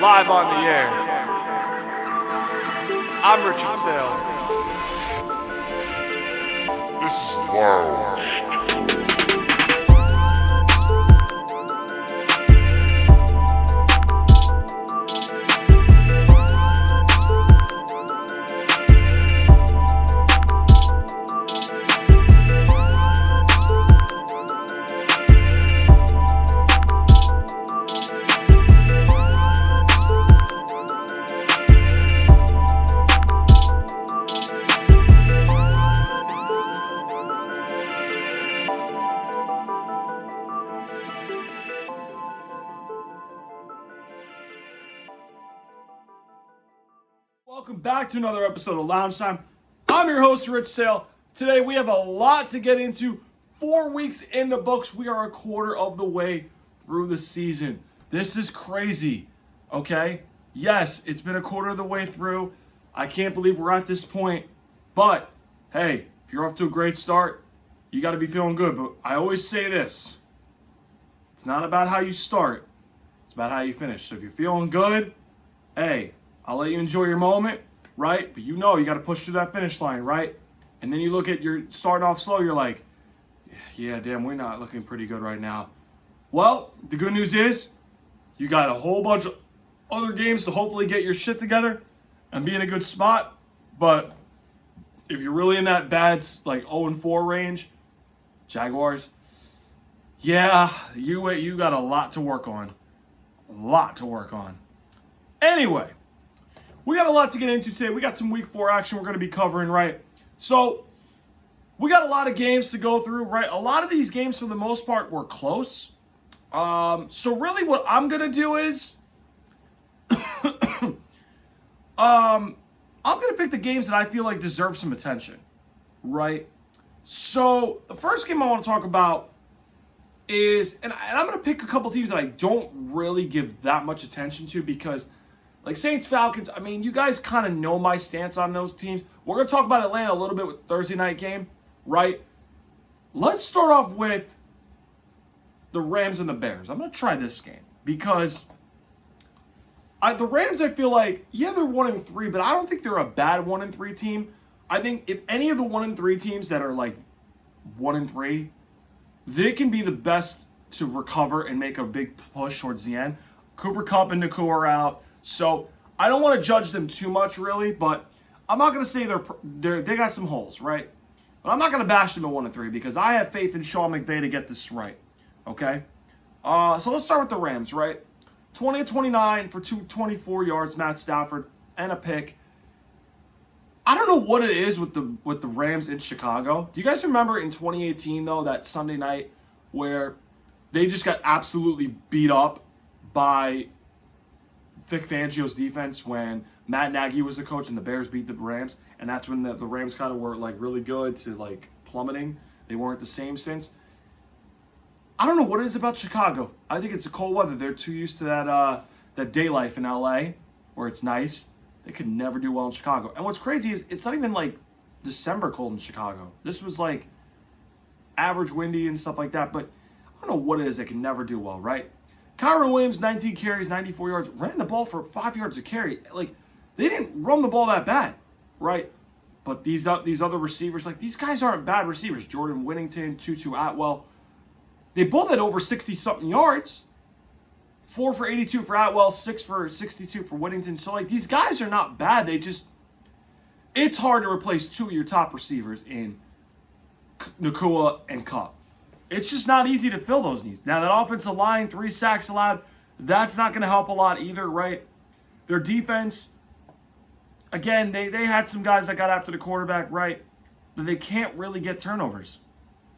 live on the air. I'm Richard Sales. This is wild. Welcome back to another episode of Loungetime. I'm your host, Rich Sale. Today we have a lot to get into. 4 weeks in the books. We are a quarter of the way through the season. This is crazy, okay? Yes, it's been a quarter of the way through. I can't believe we're at this point. But, hey, if you're off to a great start, you got to be feeling good. But I always say this. It's not about how you start. It's about how you finish. So if you're feeling good, hey, I'll let you enjoy your moment, right? But you know you got to push through that finish line, right? And then you look at your starting off slow, you're like, yeah, damn, we're not looking pretty good right now. Well, the good news is you got a whole bunch of other games to hopefully get your shit together and be in a good spot. But if you're really in that bad, like 0-4 range, Jaguars, yeah, you got a lot to work on. A lot to work on. Anyway, we got a lot to get into today. We got some week 4 action we're going to be covering, right? So, we got a lot of games to go through, right? A lot of these games, for the most part, were close. So, really what I'm going to do is, I'm going to pick the games that I feel like deserve some attention, right? So, the first game I want to talk about is, and I'm going to pick a couple teams that I don't really give that much attention to because, like Saints-Falcons, I mean, you guys kind of know my stance on those teams. We're going to talk about Atlanta a little bit with the Thursday night game, right? Let's start off with the Rams and the Bears. I'm going to try this game because the Rams, I feel like, yeah, they're 1-3, but I don't think they're a bad 1-3 team. I think if any of the 1-3 teams that are like 1-3, they can be the best to recover and make a big push towards the end. Cooper Kupp and Naku are out. So, I don't want to judge them too much, really, but I'm not going to say they got some holes, right? But I'm not going to bash them at 1-3 because I have faith in Sean McVay to get this right, okay? So, let's start with the Rams, right? 20-29 for 224 yards, Matt Stafford, and a pick. I don't know what it is with the Rams in Chicago. Do you guys remember in 2018, though, that Sunday night where they just got absolutely beat up by Vic Fangio's defense when Matt Nagy was the coach and the Bears beat the Rams, and that's when the Rams kind of were like really good to like plummeting. They weren't the same since. I don't know what it is about Chicago. I think it's the cold weather. They're too used to that day life in LA where it's nice. They could never do well in Chicago. And what's crazy is it's not even like December cold in Chicago. This was like average windy and stuff like that, but I don't know what it is. They can never do well, right? Kyron Williams, 19 carries, 94 yards, ran the ball for 5 yards a carry. Like, they didn't run the ball that bad, right? But these other receivers, like, these guys aren't bad receivers. Jordan Whittington, Tutu Atwell, they both had over 60-something yards. 4 for 82 for Atwell, 6 for 62 for Whittington. So, like, these guys are not bad. It's hard to replace 2 of your top receivers in Nakua and Kupp. It's just not easy to fill those needs. Now, that offensive line, 3 sacks allowed, that's not going to help a lot either, right? Their defense, again, they had some guys that got after the quarterback, right? But they can't really get turnovers.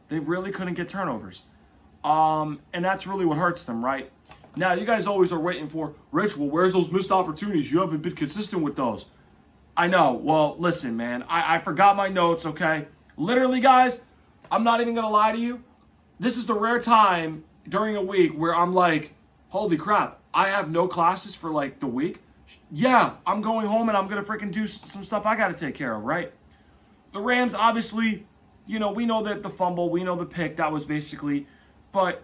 They really couldn't get turnovers. And that's really what hurts them, right? Now, you guys always are waiting for, Rich, well, where's those missed opportunities? You haven't been consistent with those. I know. Well, listen, man. I forgot my notes, okay? Literally, guys, I'm not even going to lie to you. This is the rare time during a week where I'm like, holy crap, I have no classes for like the week. Yeah, I'm going home and I'm going to freaking do some stuff I got to take care of, right? The Rams, obviously, we know that the fumble, we know the pick, that was basically, but,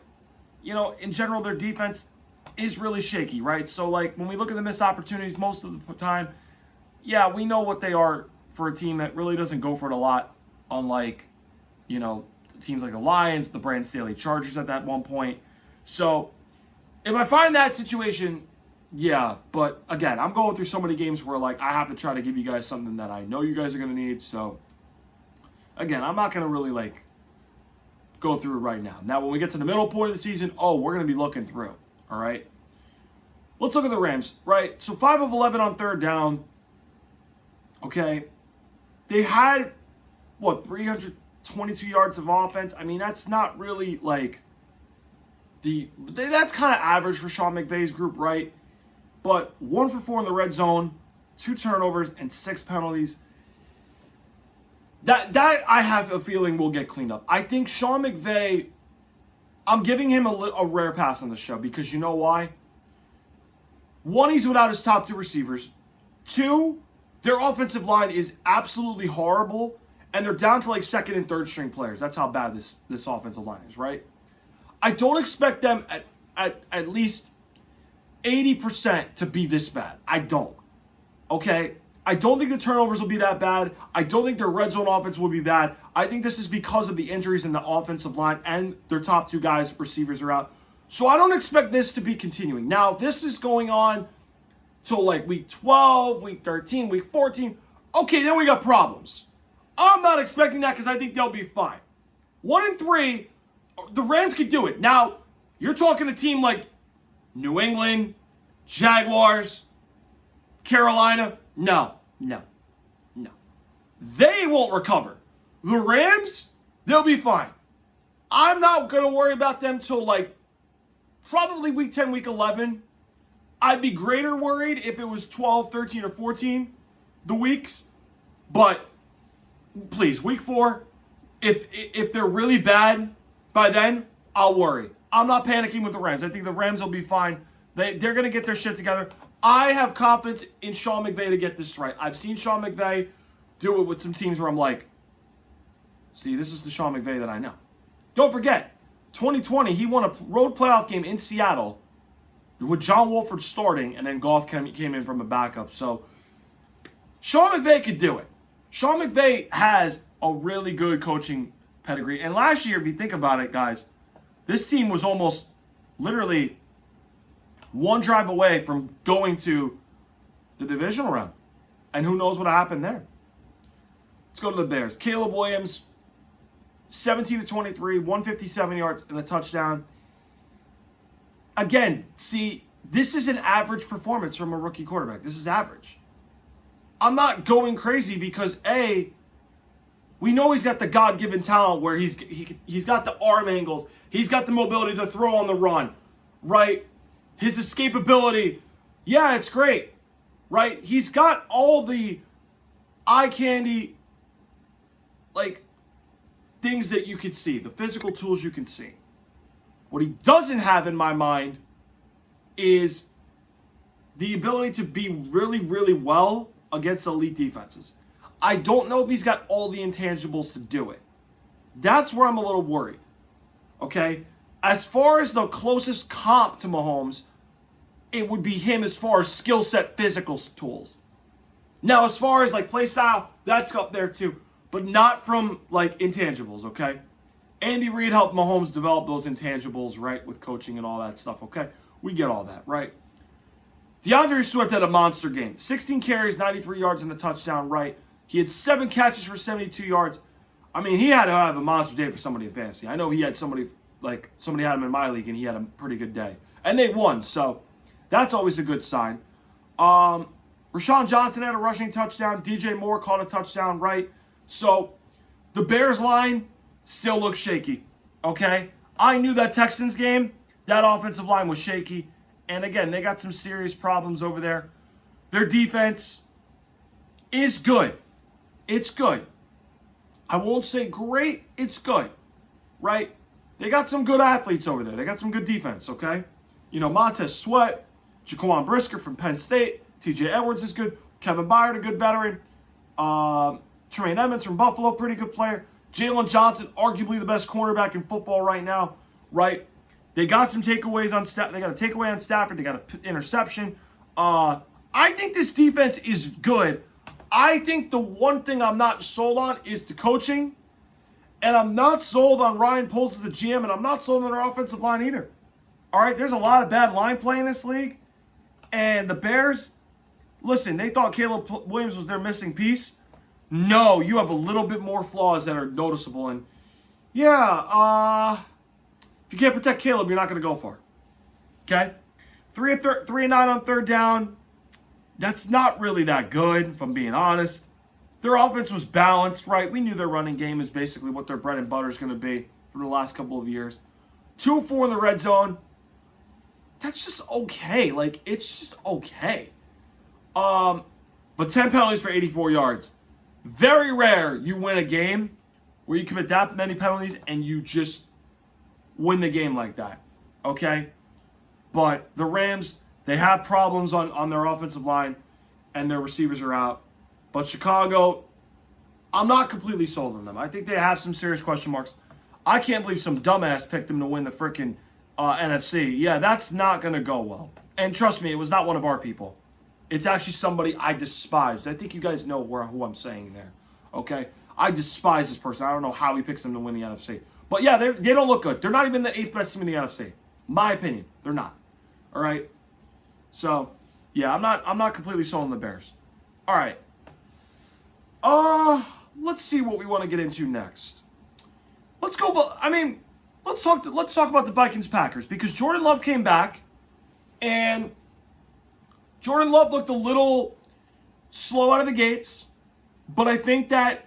in general, their defense, is really shaky, right? So, like, when we look at the missed opportunities most of the time, yeah, we know what they are for a team that really doesn't go for it a lot, unlike, teams like the Lions, the Brandon Staley Chargers at that one point. So, if I find that situation, yeah, but again, I'm going through so many games where, like, I have to try to give you guys something that I know you guys are going to need. So, again, I'm not going to really, like, go through it right now. Now, when we get to the middle point of the season, we're going to be looking through, all right? Let's look at the Rams, right? So, 5 of 11 on third down, okay? They had, 322 yards of offense? I mean, that's not really, like, that's kind of average for Sean McVay's group, right? But 1 for 4 in the red zone, 2 turnovers, and 6 penalties. That I have a feeling will get cleaned up. I think Sean McVay, I'm giving him a rare pass on the show because you know why? 1, he's without his top 2 receivers. 2, their offensive line is absolutely horrible, and they're down to like second and third string players. That's how bad this offensive line is, right? I don't expect them at least 80% to be this bad. I don't. Okay? I don't think the turnovers will be that bad. I don't think their red zone offense will be bad. I think this is because of the injuries in the offensive line and their top 2 guys, receivers, are out. So I don't expect this to be continuing. Now, if this is going on till like week 12, week 13, week 14, okay, then we got problems. I'm not expecting that because I think they'll be fine. 1-3, the Rams could do it. Now, you're talking a team like New England, Jaguars, Carolina. No. They won't recover. The Rams, they'll be fine. I'm not going to worry about them till like probably week 10, week 11. I'd be greater worried if it was 12, 13, or 14, the weeks. But please, week 4, if they're really bad by then, I'll worry. I'm not panicking with the Rams. I think the Rams will be fine. They're going to get their shit together. I have confidence in Sean McVay to get this right. I've seen Sean McVay do it with some teams where I'm like, see, this is the Sean McVay that I know. Don't forget, 2020, he won a road playoff game in Seattle with John Wolford starting, and then Goff came in from a backup. So Sean McVay could do it. Sean McVay has a really good coaching pedigree. And last year, if you think about it, guys, this team was almost literally one drive away from going to the divisional round. And who knows what happened there. Let's go to the Bears. Caleb Williams, 17-23, 157 yards and a touchdown. Again, see, this is an average performance from a rookie quarterback. This is average. I'm not going crazy because, A, we know he's got the God-given talent where he's got the arm angles. He's got the mobility to throw on the run, right? His escapability, yeah, it's great, right? He's got all the eye candy, like, things that you can see, the physical tools you can see. What he doesn't have in my mind is the ability to be really, really well against elite defenses. I don't know if he's got all the intangibles to do it. That's where I'm a little worried. Okay? As far as the closest comp to Mahomes, it would be him as far as skill set, physical tools. Now, as far as like play style, that's up there too, but not from like intangibles, okay? Andy Reid helped Mahomes develop those intangibles, right, with coaching and all that stuff, okay? We get all that, right? DeAndre Swift had a monster game. 16 carries, 93 yards, and a touchdown, right? He had 7 catches for 72 yards. I mean, he had to have a monster day for somebody in fantasy. I know he had somebody had him in my league, and he had a pretty good day. And they won, so that's always a good sign. Rashawn Johnson had a rushing touchdown. DJ Moore caught a touchdown, right? So the Bears line still looks shaky, okay? I knew that Texans game, that offensive line was shaky. And again, they got some serious problems over there. Their defense is good. It's good. I won't say great, it's good, right? They got some good athletes over there. They got some good defense, okay? You know, Montez Sweat, Jaquan Brisker from Penn State, TJ Edwards is good, Kevin Byard, a good veteran, Tremaine Edmonds from Buffalo, pretty good player, Jalen Johnson, arguably the best cornerback in football right now, right? They got some takeaways on Stafford. They got a takeaway on Stafford. They got an interception. I think this defense is good. I think the one thing I'm not sold on is the coaching. And I'm not sold on Ryan Poles as a GM, and I'm not sold on their offensive line either. All right, there's a lot of bad line play in this league. And the Bears, listen, they thought Caleb Williams was their missing piece. No, you have a little bit more flaws that are noticeable. And yeah, if you can't protect Caleb, you're not going to go far. Okay? 3-9 on third down. That's not really that good, if I'm being honest. Their offense was balanced, right? We knew their running game is basically what their bread and butter is going to be for the last couple of years. 2-4 in the red zone. That's just okay. Like, it's just okay. But 10 penalties for 84 yards. Very rare you win a game where you commit that many penalties and you just win the game like that. Okay? But the Rams, they have problems on their offensive line and their receivers are out. But Chicago, I'm not completely sold on them. I think they have some serious question marks. I can't believe some dumbass picked them to win the freaking NFC. Yeah, that's not going to go well. And trust me, it was not one of our people. It's actually somebody I despised. I think you guys know who I'm saying there. Okay? I despise this person. I don't know how he picks them to win the NFC. But yeah, they don't look good. They're not even the 8th best team in the NFC. My opinion. They're not. All right? So, yeah, I'm not completely sold on the Bears. All right. Let's see what we want to get into next. Let's talk about the Vikings-Packers because Jordan Love came back and Jordan Love looked a little slow out of the gates, but I think that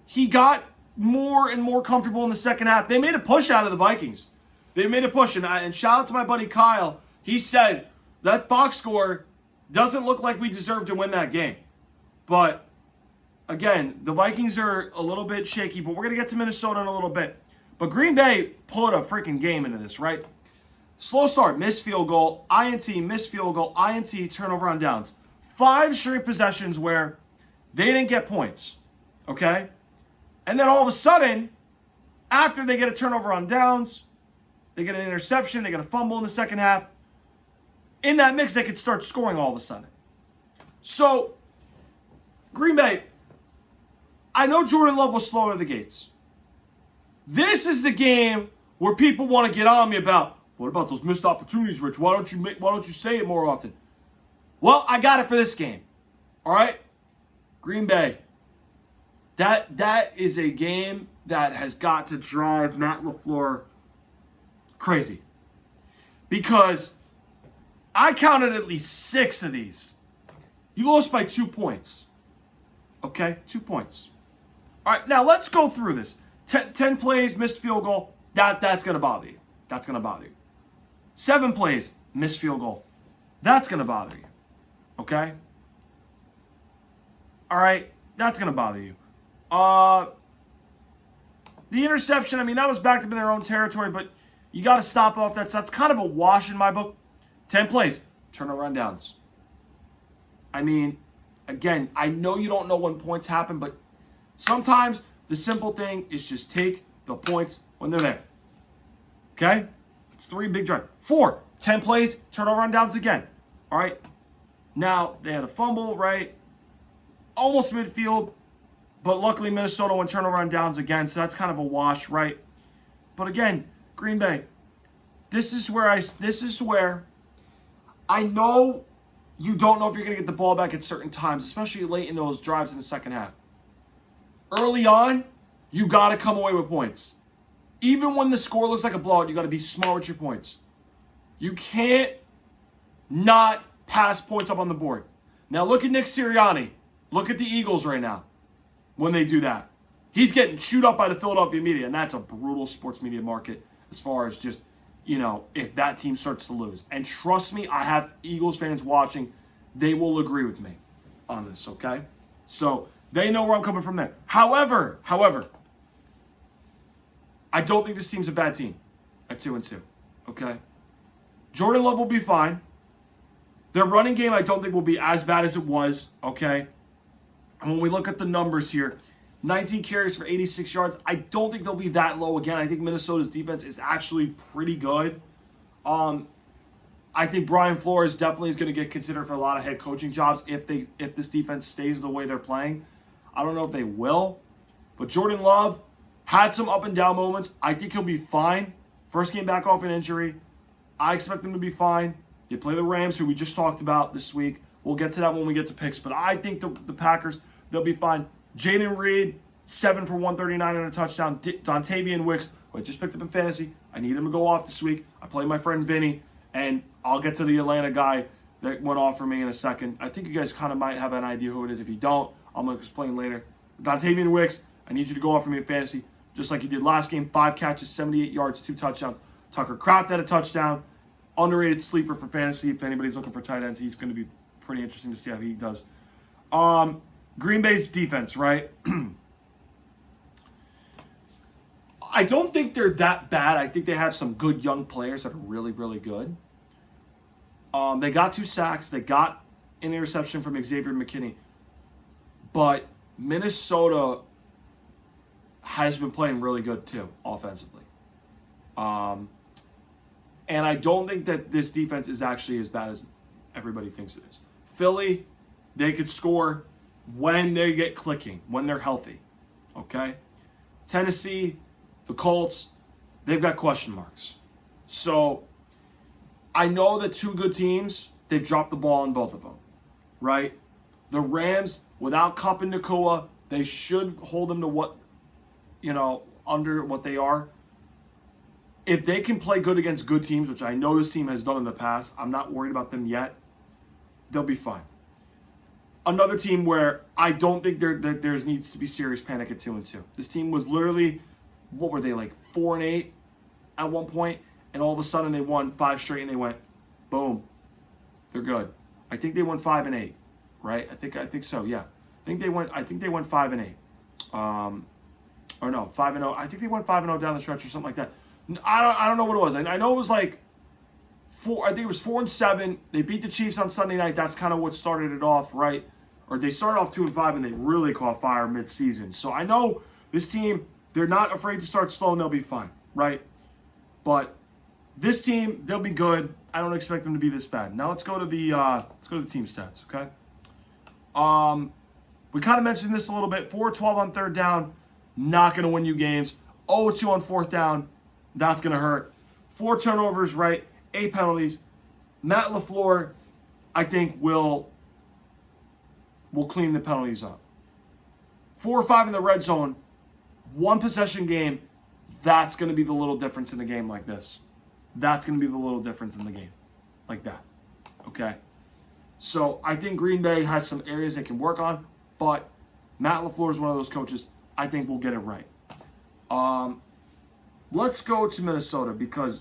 he got more and more comfortable in the second half. They made a push out of the Vikings. They made a push, and shout out to my buddy Kyle. He said that box score doesn't look like we deserve to win that game. But again, the Vikings are a little bit shaky, but we're going to get to Minnesota in a little bit. But Green Bay pulled a freaking game into this, right? Slow start, missed field goal, INT, missed field goal, INT, turnover on downs. 5 straight possessions where they didn't get points, okay? And then all of a sudden, after they get a turnover on downs, they get an interception, they get a fumble in the second half. In that mix, they could start scoring all of a sudden. So, Green Bay, I know Jordan Love was slow out of the gates. This is the game where people want to get on me about, what about those missed opportunities, Rich? Why don't you say it more often? Well, I got it for this game. All right? Green Bay. That is a game that has got to drive Matt LaFleur crazy. Because I counted at least 6 of these. You lost by 2 points. Okay? 2 points. All right, now let's go through this. 10 plays, missed field goal. That's going to bother you. That's going to bother you. 7 plays, missed field goal. That's going to bother you. Okay? All right, that's going to bother you. The interception, I mean, that was backed up in their own territory, but you got to stop off that. So that's kind of a wash in my book. 10 plays, turnover on downs. I mean, again, I know you don't know when points happen, but sometimes the simple thing is just take the points when they're there. Okay? It's 3 big drives. 4, 10 plays, turnover on downs again. All right? Now, they had a fumble, right? Almost midfield, but luckily Minnesota went turnover on downs again, so that's kind of a wash, right? But again, Green Bay, this is where I know you don't know if you're going to get the ball back at certain times, especially late in those drives in the second half. Early on, you got to come away with points. Even when the score looks like a blowout, you got to be smart with your points. You can't not pass points up on the board. Now look at Nick Sirianni. Look at the Eagles right now when they do that. He's getting chewed up by the Philadelphia media, and that's a brutal sports media market as far as just, if that team starts to lose. And trust me, I have Eagles fans watching. They will agree with me on this, okay? So they know where I'm coming from there. However, I don't think this team's a bad team at 2-2, okay? Jordan Love will be fine. Their running game, I don't think will be as bad as it was, okay? And when we look at the numbers here, 19 carries for 86 yards. I don't think they'll be that low again. I think Minnesota's defense is actually pretty good. I think Brian Flores definitely is going to get considered for a lot of head coaching jobs if this defense stays the way they're playing. I don't know if they will, but Jordan Love had some up and down moments. I think he'll be fine. First game back off an injury. I expect him to be fine. They play the Rams, who we just talked about this week. We'll get to that when we get to picks, but I think the Packers, they'll be fine. Jaden Reed, 7 for 139 and a touchdown. Dontavian Wicks, who I just picked up in fantasy. I need him to go off this week. I play my friend Vinny, and I'll get to the Atlanta guy that went off for me in a second. I think you guys kind of might have an idea who it is. If you don't, I'm going to explain later. Dontavian Wicks, I need you to go off for me in fantasy, just like you did last game. 5 catches, 78 yards, 2 touchdowns. Tucker Kraft had a touchdown. Underrated sleeper for fantasy. If anybody's looking for tight ends, he's going to be pretty interesting to see how he does. Green Bay's defense, right? I don't think they're that bad. I think they have some good young players that are really, really good. They got 2 sacks. They got an interception from Xavier McKinney. But Minnesota has been playing really good too, offensively. And I don't think that this defense is actually as bad as everybody thinks it is. Philly, they could score when they get clicking, when they're healthy. Okay? Tennessee, the Colts, they've got question marks. So I know that 2 good teams, they've dropped the ball on both of them, right? The Rams, without Kupp and Nakua, they should hold them to what, under what they are. If they can play good against good teams, which I know this team has done in the past, I'm not worried about them yet, they'll be fine. Another team where I don't think there needs to be serious panic at 2-2. This team was literally, what were they, like 4-8 at one point, and all of a sudden they won 5 straight, and they went, boom, they're good. I think they won 5-8, right? I think so. Yeah, I think they went 5-8, or no, 5-0. I think they went 5-0 down the stretch or something like that. I don't know what it was. I know it was like 4. I think it was 4-7. They beat the Chiefs on Sunday night. That's kind of what started it off, right? Or they started off 2-5 and they really caught fire mid-season. So I know this team, they're not afraid to start slow and they'll be fine, right? But this team, they'll be good. I don't expect them to be this bad. Now let's go to the team stats, okay? We kind of mentioned this a little bit. 4-12 on third down, not going to win you games. 0-2 on fourth down, that's going to hurt. 4 turnovers, right? 8 penalties. Matt LaFleur, I think, will clean the penalties up. 4 or 5 in the red zone, 1 possession game, that's going to be the little difference in a game like this. That's going to be the little difference in the game like that. Okay? So I think Green Bay has some areas they can work on, but Matt LaFleur is one of those coaches I think will get it right. Let's go to Minnesota because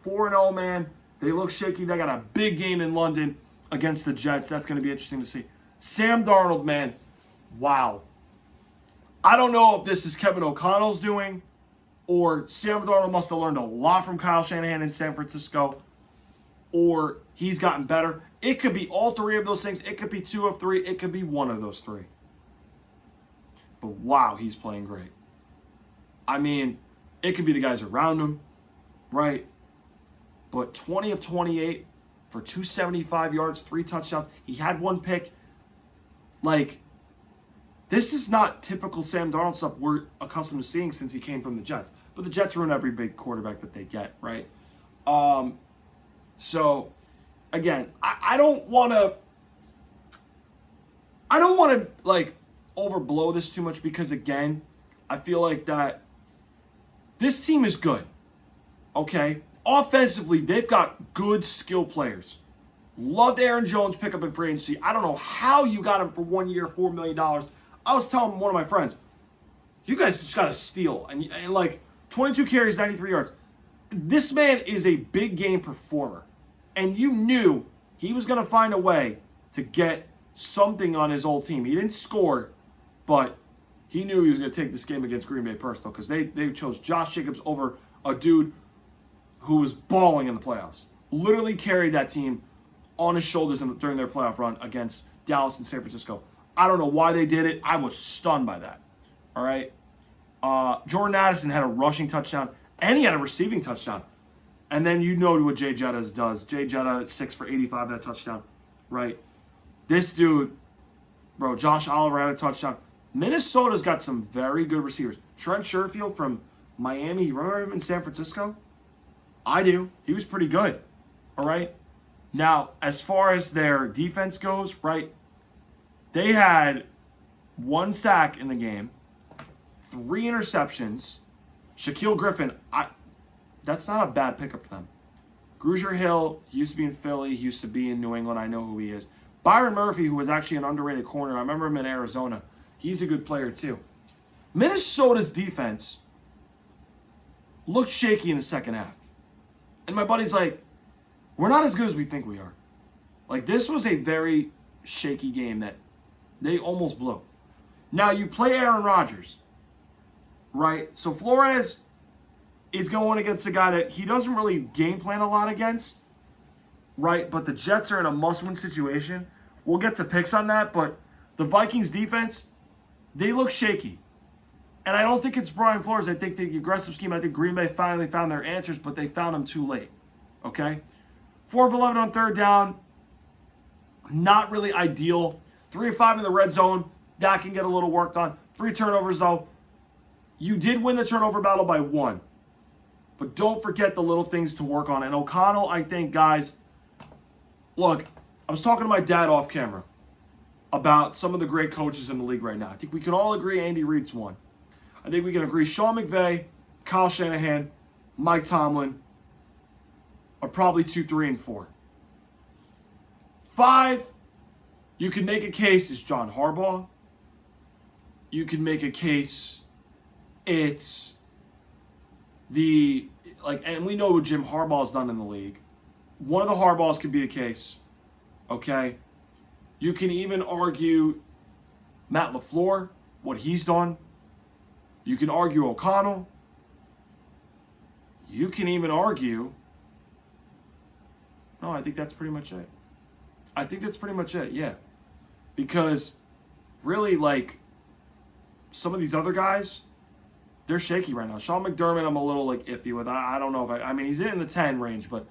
4-0, man. They look shaky. They got a big game in London against the Jets. That's going to be interesting to see. Sam Darnold, man. Wow. I don't know if this is Kevin O'Connell's doing or Sam Darnold must have learned a lot from Kyle Shanahan in San Francisco or he's gotten better. It could be all 3 of those things. It could be 2 of 3. It could be 1 of those 3. But wow, he's playing great. I mean, it could be the guys around him, right? But 20 of 28 for 275 yards, 3 touchdowns. He had 1 pick. Like, this is not typical Sam Darnold stuff we're accustomed to seeing since he came from the Jets. But the Jets ruin every big quarterback that they get, right? So, again, I don't want to, like, overblow this too much because, again, I feel like that this team is good, okay? Offensively, they've got good skill players. Loved Aaron Jones pickup in free agency. I don't know how you got him for 1 year, $4 million. I was telling one of my friends, you guys just got to steal. And like 22 carries, 93 yards. This man is a big game performer. And you knew he was going to find a way to get something on his old team. He didn't score, but he knew he was going to take this game against Green Bay personal because they chose Josh Jacobs over a dude who was balling in the playoffs. Literally carried that team on his shoulders during their playoff run against Dallas and San Francisco. I don't know why they did it. I was stunned by that. All right. Jordan Addison had a rushing touchdown, and he had a receiving touchdown. And then you know what Jay Jetta does. Jay Jetta, 6 for 85, that touchdown. Right. This dude, bro, Josh Oliver had a touchdown. Minnesota's got some very good receivers. Trent Sherfield from Miami, you remember him in San Francisco? I do. He was pretty good. All right. Now, as far as their defense goes, right, they had 1 sack in the game, 3 interceptions. Shaquille Griffin, that's not a bad pickup for them. Grugier Hill, he used to be in Philly, he used to be in New England, I know who he is. Byron Murphy, who was actually an underrated corner, I remember him in Arizona. He's a good player too. Minnesota's defense looked shaky in the second half. And my buddy's like, we're not as good as we think we are. Like, this was a very shaky game that they almost blew. Now, you play Aaron Rodgers, right? So Flores is going against a guy that he doesn't really game plan a lot against, right? But the Jets are in a must-win situation. We'll get to picks on that, but the Vikings defense, they look shaky. And I don't think it's Brian Flores. I think the aggressive scheme, I think Green Bay finally found their answers, but they found them too late. Okay? 4 of 11 on third down. Not really ideal. 3 of 5 in the red zone. That can get a little worked on. 3 turnovers, though. You did win the turnover battle by 1. But don't forget the little things to work on. And O'Connell, I think, guys, look, I was talking to my dad off camera about some of the great coaches in the league right now. I think we can all agree Andy Reid's one. I think we can agree Sean McVay, Kyle Shanahan, Mike Tomlin are probably 2, 3, and 4. 5, you can make a case is John Harbaugh. You can make a case it's and we know what Jim Harbaugh's done in the league. One of the Harbaughs could be the case. Okay? You can even argue Matt LaFleur, what he's done. You can argue O'Connell. You can even argue... No, I think that's pretty much it. Yeah. Because really, some of these other guys, they're shaky right now. Sean McDermott, I'm a little, iffy with. I don't know if he's in the 10 range, but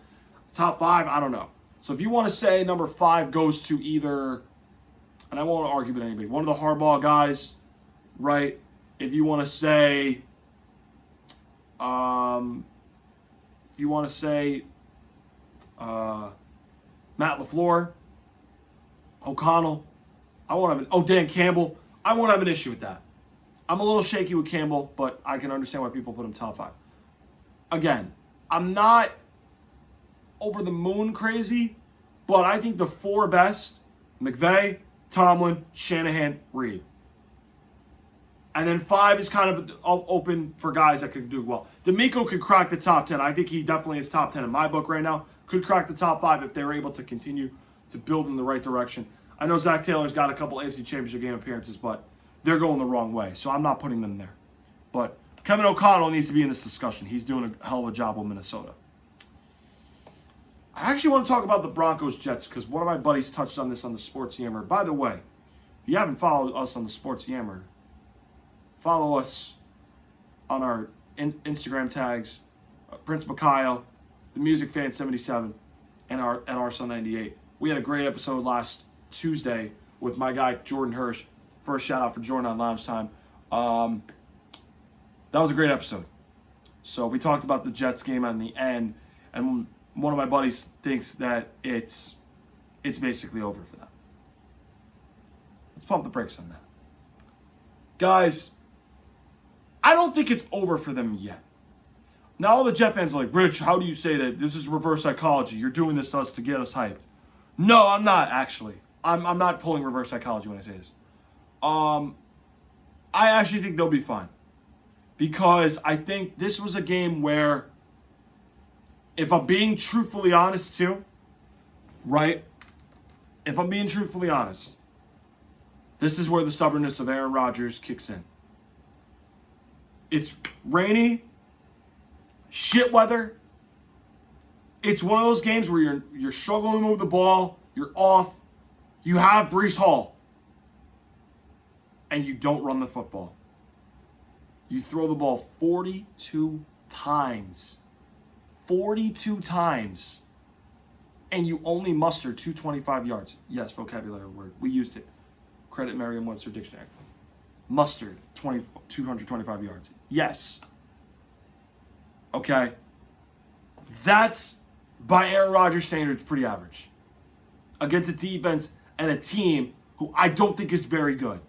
top 5, I don't know. So if you want to say number 5 goes to either, and I won't argue with anybody, one of the Harbaugh guys, right? If you want to say, Matt LaFleur, O'Connell, Dan Campbell, I won't have an issue with that. I'm a little shaky with Campbell, but I can understand why people put him top 5. Again, I'm not over the moon crazy, but I think the 4 best, McVay, Tomlin, Shanahan, Reid. And then 5 is kind of open for guys that could do well. D'Amico could crack the top 10. I think he definitely is top 10 in my book right now. Could crack the top 5 if they're able to continue to build in the right direction. I know Zach Taylor's got a couple AFC Championship game appearances, but they're going the wrong way, so I'm not putting them there. But Kevin O'Connell needs to be in this discussion. He's doing a hell of a job with Minnesota. I actually want to talk about the Broncos-Jets because one of my buddies touched on this on the Sports Yammer. By the way, if you haven't followed us on the Sports Yammer, follow us on our Instagram tags, Prince Makayo, the Music Fan 77, and our Son98. We had a great episode last Tuesday with my guy Jordan Hirsch. First shout out for Jordan on Loungetime. That was a great episode. So we talked about the Jets game on the end, and one of my buddies thinks that it's basically over for them. Let's pump the brakes on that. Guys, I don't think it's over for them yet. Now all the Jet fans are like, Rich, how do you say that? This is reverse psychology. You're doing this to us to get us hyped. No, I'm not actually. I'm not pulling reverse psychology when I say this. I actually think they'll be fine. Because I think this was a game where, if I'm being truthfully honest too, right? If I'm being truthfully honest, this is where the stubbornness of Aaron Rodgers kicks in. It's rainy, shit weather. It's one of those games where you're struggling to move the ball, you're off, you have Breece Hall, and you don't run the football. You throw the ball 42 times. 42 times. And you only muster 225 yards. Yes, vocabulary word. We used it. Credit Merriam-Webster Dictionary. Mustered 225 yards. Yes. Okay. That's, by Aaron Rodgers' standards, pretty average. Against a defense and a team who I don't think is very good.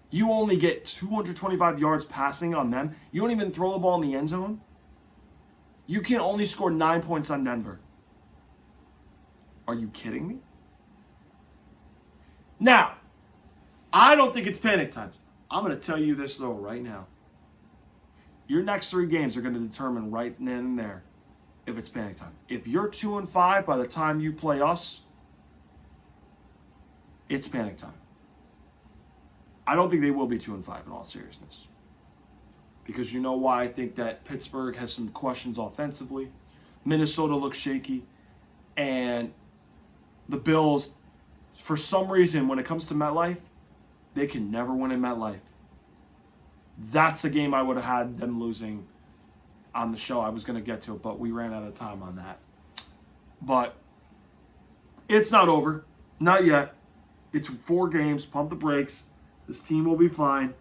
You only get 225 yards passing on them. You don't even throw the ball in the end zone. You can only score 9 points on Denver. Are you kidding me? Now, I don't think it's panic time. I'm going to tell you this, though, right now. Your next 3 games are going to determine right then and there if it's panic time. If you're 2-5 by the time you play us, it's panic time. I don't think they will be 2-5 in all seriousness. Because you know why I think that Pittsburgh has some questions offensively. Minnesota looks shaky. And the Bills, for some reason, when it comes to MetLife, they can never win in MetLife. That's a game I would have had them losing on the show. I was going to get to it, but we ran out of time on that. But it's not over. Not yet. It's 4 games. Pump the brakes. This team will be fine.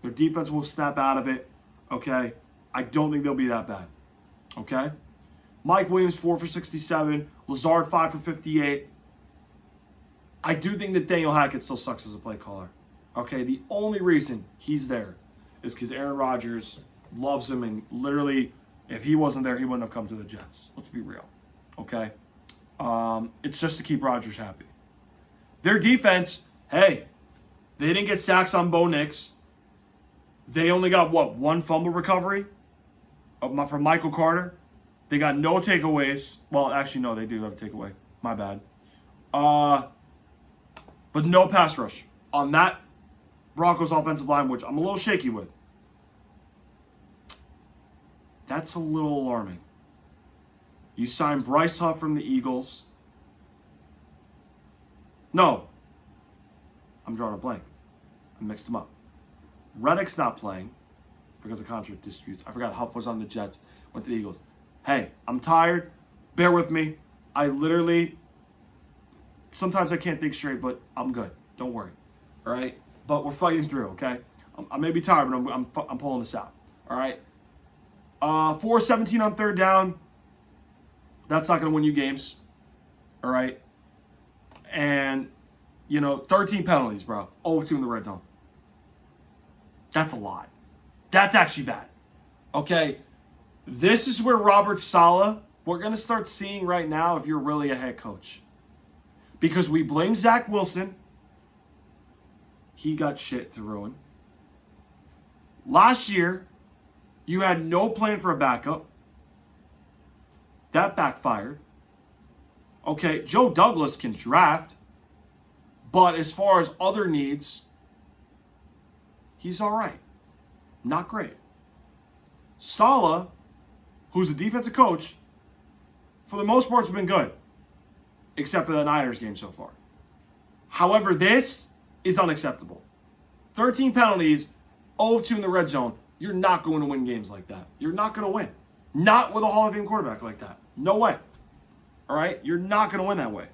Their defense will snap out of it. Okay? I don't think they'll be that bad. Okay? Mike Williams, 4 for 67. Lazard, 5 for 58. I do think that Daniel Hackett still sucks as a play caller. Okay? The only reason he's there is because Aaron Rodgers loves him, and literally, if he wasn't there, he wouldn't have come to the Jets. Let's be real. Okay? It's just to keep Rodgers happy. Their defense, hey, they didn't get sacks on Bo Nix. They only got, 1 fumble recovery from Michael Carter. They got no takeaways. Well, actually, no, they do have a takeaway. My bad. But no pass rush on that Broncos offensive line, which I'm a little shaky with. That's a little alarming. You signed Bryce Huff from the Eagles. No. I'm drawing a blank. I mixed them up. Reddick's not playing because of contract disputes. I forgot Huff was on the Jets, went to the Eagles. Hey, I'm tired. Bear with me. I literally, sometimes I can't think straight, but I'm good. Don't worry. All right? But we're fighting through, okay? I may be tired, but I'm pulling this out. All right? 4-17 on third down. That's not going to win you games. All right? And, 13 penalties, bro. 0-2 in the red zone. That's a lot. That's actually bad. Okay? This is where Robert Saleh, we're going to start seeing right now if you're really a head coach. Because we blame Zach Wilson. He got shit to ruin. Last year, you had no plan for a backup. That backfired. Okay, Joe Douglas can draft. But as far as other needs, he's all right. Not great. Saleh, who's a defensive coach, for the most part has been good. Except for the Niners game so far. However, this is unacceptable. 13 penalties, 0-2 in the red zone. You're not going to win games like that. You're not going to win. Not with a Hall of Fame quarterback like that. No way. All right? You're not going to win that way.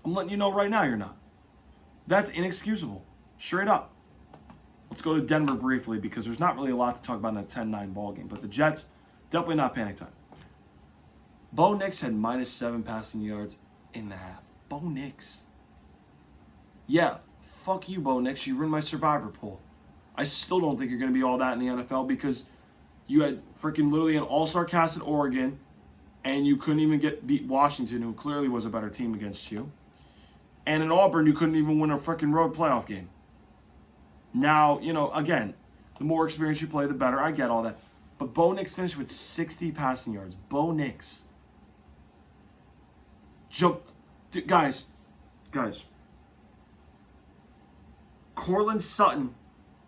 I'm letting you know right now you're not. That's inexcusable. Straight up. Let's go to Denver briefly because there's not really a lot to talk about in a 10-9 ball game. But the Jets, definitely not panic time. Bo Nix had -7 passing yards in the half. Bo Nix. Yeah, fuck you, Bo Nix. You ruined my survivor pool. I still don't think you're going to be all that in the NFL because you had freaking literally an all-star cast at Oregon and you couldn't even beat Washington, who clearly was a better team against you. And in Auburn, you couldn't even win a freaking road playoff game. Now, again, the more experience you play, the better. I get all that. But Bo Nix finished with 60 passing yards. Bo Nix. Guys. Cortland Sutton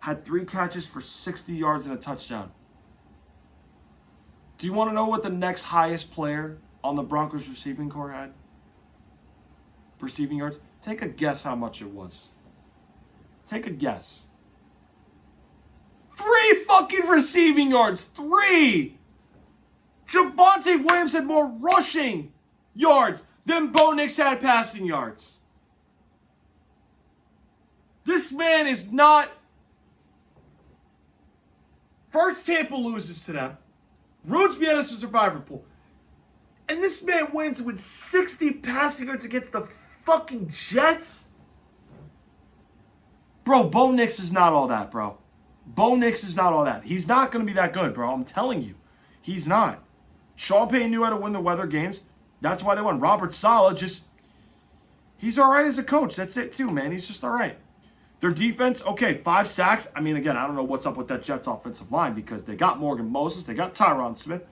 had 3 catches for 60 yards and a touchdown. Do you want to know what the next highest player on the Broncos receiving corps had? Receiving yards? Take a guess how much it was. Take a guess. 3 fucking receiving yards. 3. Javonte Williams had more rushing yards than Bo Nix had passing yards. This man is not... First, Tampa loses to them. Rhodes beat us a survivor pool. And this man wins with 60 passing yards against the fucking Jets? Bro, Bo Nix is not all that, bro. Bo Nix is not all that. He's not going to be that good, bro. I'm telling you. He's not. Sean Payton knew how to win the weather games. That's why they won. Robert Saleh just... He's all right as a coach. That's it, too, man. He's just all right. Their defense, okay, 5 sacks. I mean, again, I don't know what's up with that Jets offensive line because they got Morgan Moses. They got Tyron Smith.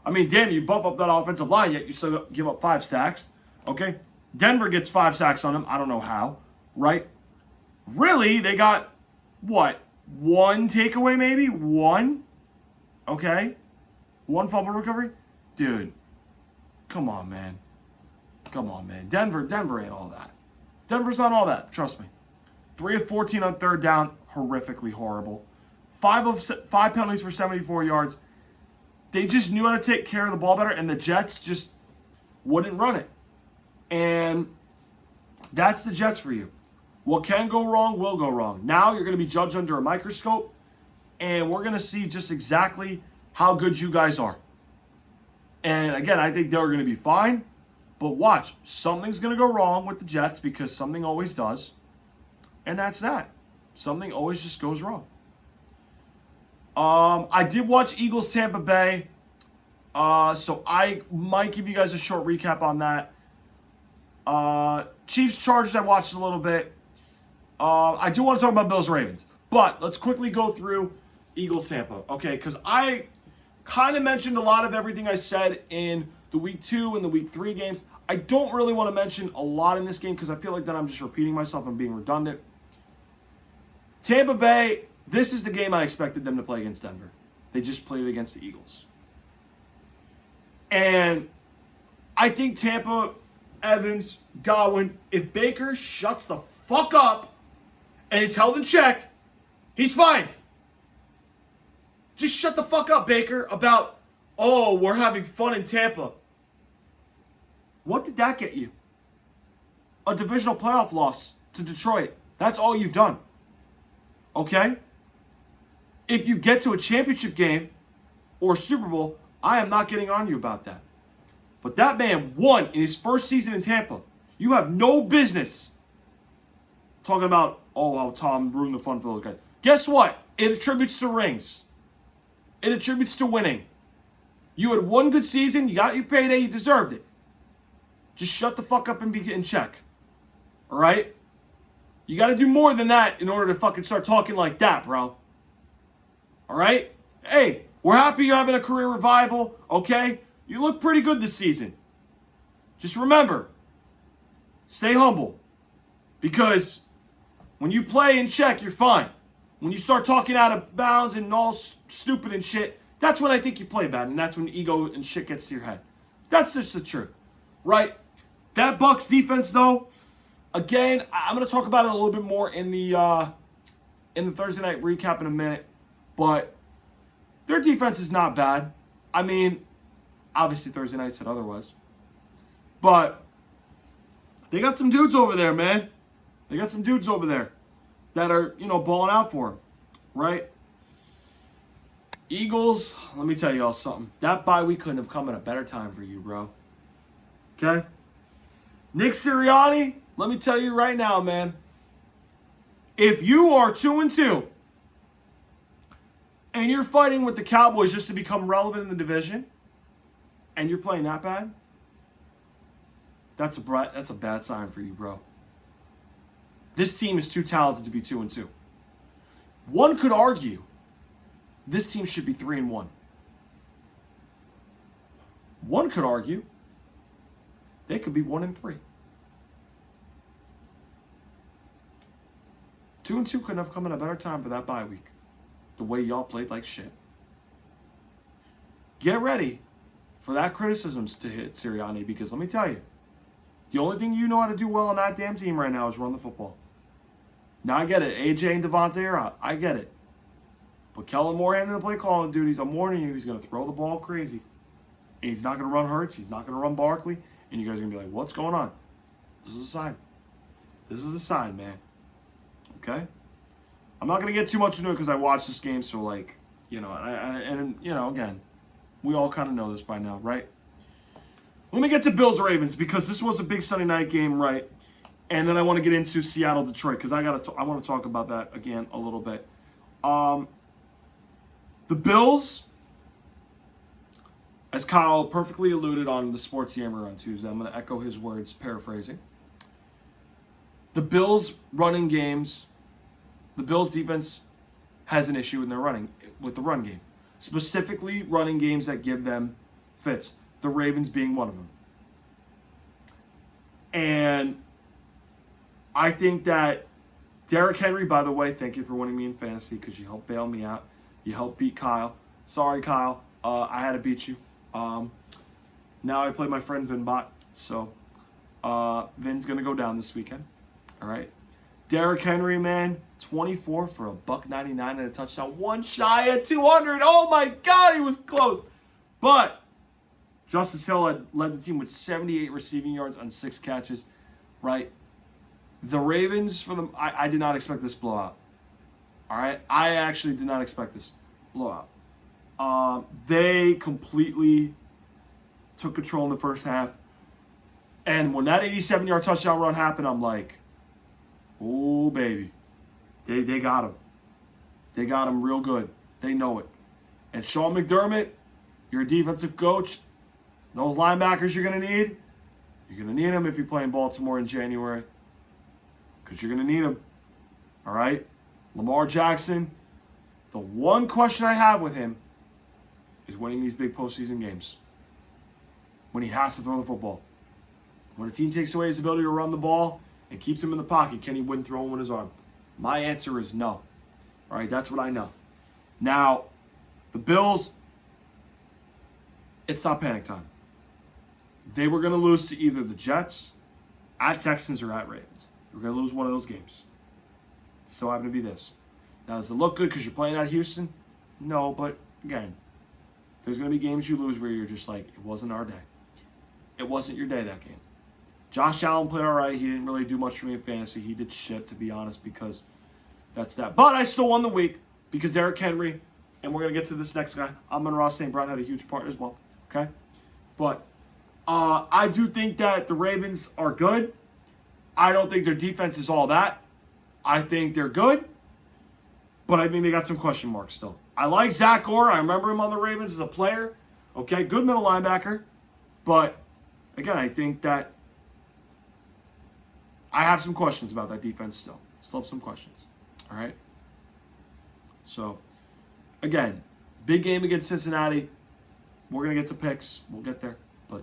I mean, damn, you buff up that offensive line, yet you still give up 5 sacks. Okay? Denver gets 5 sacks on them. I don't know how. Right? Really, they got, what? 1 takeaway, maybe? 1? Okay? 1 fumble recovery? Dude. Come on, man. Come on, man. Denver ain't all that. Denver's not all that. Trust me. 3 of 14 on third down. Horrifically horrible. 5 penalties for 74 yards. They just knew how to take care of the ball better, and the Jets just wouldn't run it. And that's the Jets for you. What can go wrong will go wrong. Now you're going to be judged under a microscope, and we're going to see just exactly how good you guys are. And again, I think they're going to be fine. But watch, something's going to go wrong with the Jets because something always does. And that's that. Something always just goes wrong. I did watch Eagles-Tampa Bay. So I might give you guys a short recap on that. Chiefs-Chargers, I watched a little bit. I do want to talk about Bills-Ravens. But let's quickly go through Eagles-Tampa. Okay, because I kind of mentioned a lot of everything I said in the Week 2 and the Week 3 games. I don't really want to mention a lot in this game because I feel like that I'm just repeating myself and being redundant. Tampa Bay, this is the game I expected them to play against Denver. They just played against the Eagles. And I think Tampa, Evans, Godwin, if Baker shuts the fuck up and is held in check, he's fine. Just shut the fuck up, Baker, about, oh, we're having fun in Tampa. What did that get you? A divisional playoff loss to Detroit. That's all you've done. Okay? If you get to a championship game or Super Bowl, I am not getting on you about that. But that man won in his first season in Tampa. You have no business talking about, oh, how Tom ruined the fun for those guys. Guess what? It attributes to rings. It attributes to winning. You had one good season. You got your payday. You deserved it. Just shut the fuck up and be in check. All right? You got to do more than that in order to fucking start talking like that, bro. All right? Hey, we're happy you're having a career revival, okay? You look pretty good this season. Just remember, stay humble. Because when you play in check, you're fine. When you start talking out of bounds and all stupid and shit, that's when I think you play bad. And that's when ego and shit gets to your head. That's just the truth. Right? That Bucs defense, though, again, I'm going to talk about it a little bit more in the Thursday night recap in a minute. But their defense is not bad. I mean, obviously Thursday night said otherwise. But they got some dudes over there, man. They got some dudes over there that are, balling out for them, right? Eagles, let me tell you all something. That bye week couldn't have come at a better time for you, bro. Okay? Nick Sirianni, let me tell you right now, man. If you are 2-2 and you're fighting with the Cowboys just to become relevant in the division, and you're playing that bad, that's a bad sign for you, bro. This team is too talented to be 2-2. One could argue this team should be 3-1. One could argue they could be 1-3. 2-2 couldn't have come at a better time for that bye week. The way y'all played like shit. Get ready for that criticisms to hit Sirianni, because let me tell you, the only thing you know how to do well on that damn team right now is run the football. Now I get it. AJ and Devontae are out. I get it. But Kellen Moore handling the play calling duties, I'm warning you, he's going to throw the ball crazy. And he's not going to run Hurts. He's not going to run Barkley. And you guys are going to be like, what's going on? This is a sign. This is a sign, man. Okay? I'm not going to get too much into it because I watched this game. So, like, you know, and you know, again, we all kind of know this by now, right? Let me get to Bills-Ravens because this was a big Sunday night game, right? And then I want to get into Seattle-Detroit because I want to talk about that again a little bit. The Bills, as Kyle perfectly alluded on the Sports Yammer on Tuesday, I'm going to echo his words, paraphrasing. The Bills running games, the Bills defense has an issue with the run game. Specifically running games that give them fits. The Ravens being one of them. And I think that Derrick Henry, by the way, thank you for winning me in fantasy because you helped bail me out. You helped beat Kyle. Sorry, Kyle. I had to beat you. Now I play my friend Vinbot. So Vin's going to go down this weekend. All right. Derrick Henry, man, 24 for $199 and a touchdown. One shy at 200. Oh, my God, he was close. But Justice Hill had led the team with 78 receiving yards on 6 catches, right? The Ravens, I did not expect this blowout. All right? I actually did not expect this blowout. They completely took control in the first half. And when that 87-yard touchdown run happened, I'm like, oh, baby. They got him. They got him real good. They know it. And Sean McDermott, you're a defensive coach. Those linebackers you're going to need, you're going to need them if you play in Baltimore in January. Because you're going to need them. All right? Lamar Jackson, the one question I have with him is winning these big postseason games. When he has to throw the football. When a team takes away his ability to run the ball and keeps him in the pocket, can he win throwing with his arm? My answer is no. All right, that's what I know. Now, the Bills, it's not panic time. They were going to lose to either the Jets, at Texans, or at Ravens. They were going to lose one of those games. So happened to be this. Now, does it look good because you're playing at Houston? No, but again, there's going to be games you lose where you're just like, it wasn't our day. It wasn't your day that game. Josh Allen played all right. He didn't really do much for me in fantasy. He did shit, to be honest, because that's that. But I still won the week because Derrick Henry, and we're going to get to this next guy, Amon-Ra St. Brown had a huge part as well. Okay? But I do think that the Ravens are good. I don't think their defense is all that. I think they're good. But I think they got some question marks still. I like Zach Orr. I remember him on the Ravens as a player. Okay? Good middle linebacker. But, again, I think that I have some questions about that defense still. Still have some questions. All right? So, again, big game against Cincinnati. We're going to get to picks. We'll get there. But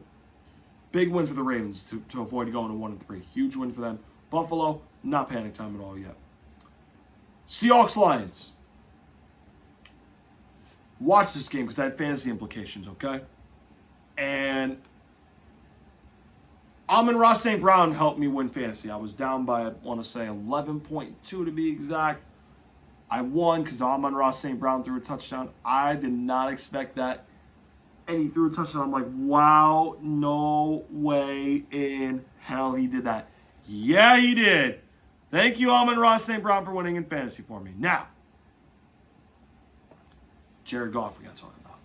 big win for the Ravens to avoid going to 1-3. Huge win for them. Buffalo, not panic time at all yet. Seahawks-Lions. Watch this game because I had fantasy implications, okay? And Amon-Ra St. Brown helped me win fantasy. I was down by, I want to say, 11.2 to be exact. I won because Amon-Ra St. Brown threw a touchdown. I did not expect that. And he threw a touchdown. I'm like, wow, no way in hell he did that. Yeah, he did. Thank you, Amon-Ra St. Brown, for winning in fantasy for me. Now, Jared Goff we got to talk about.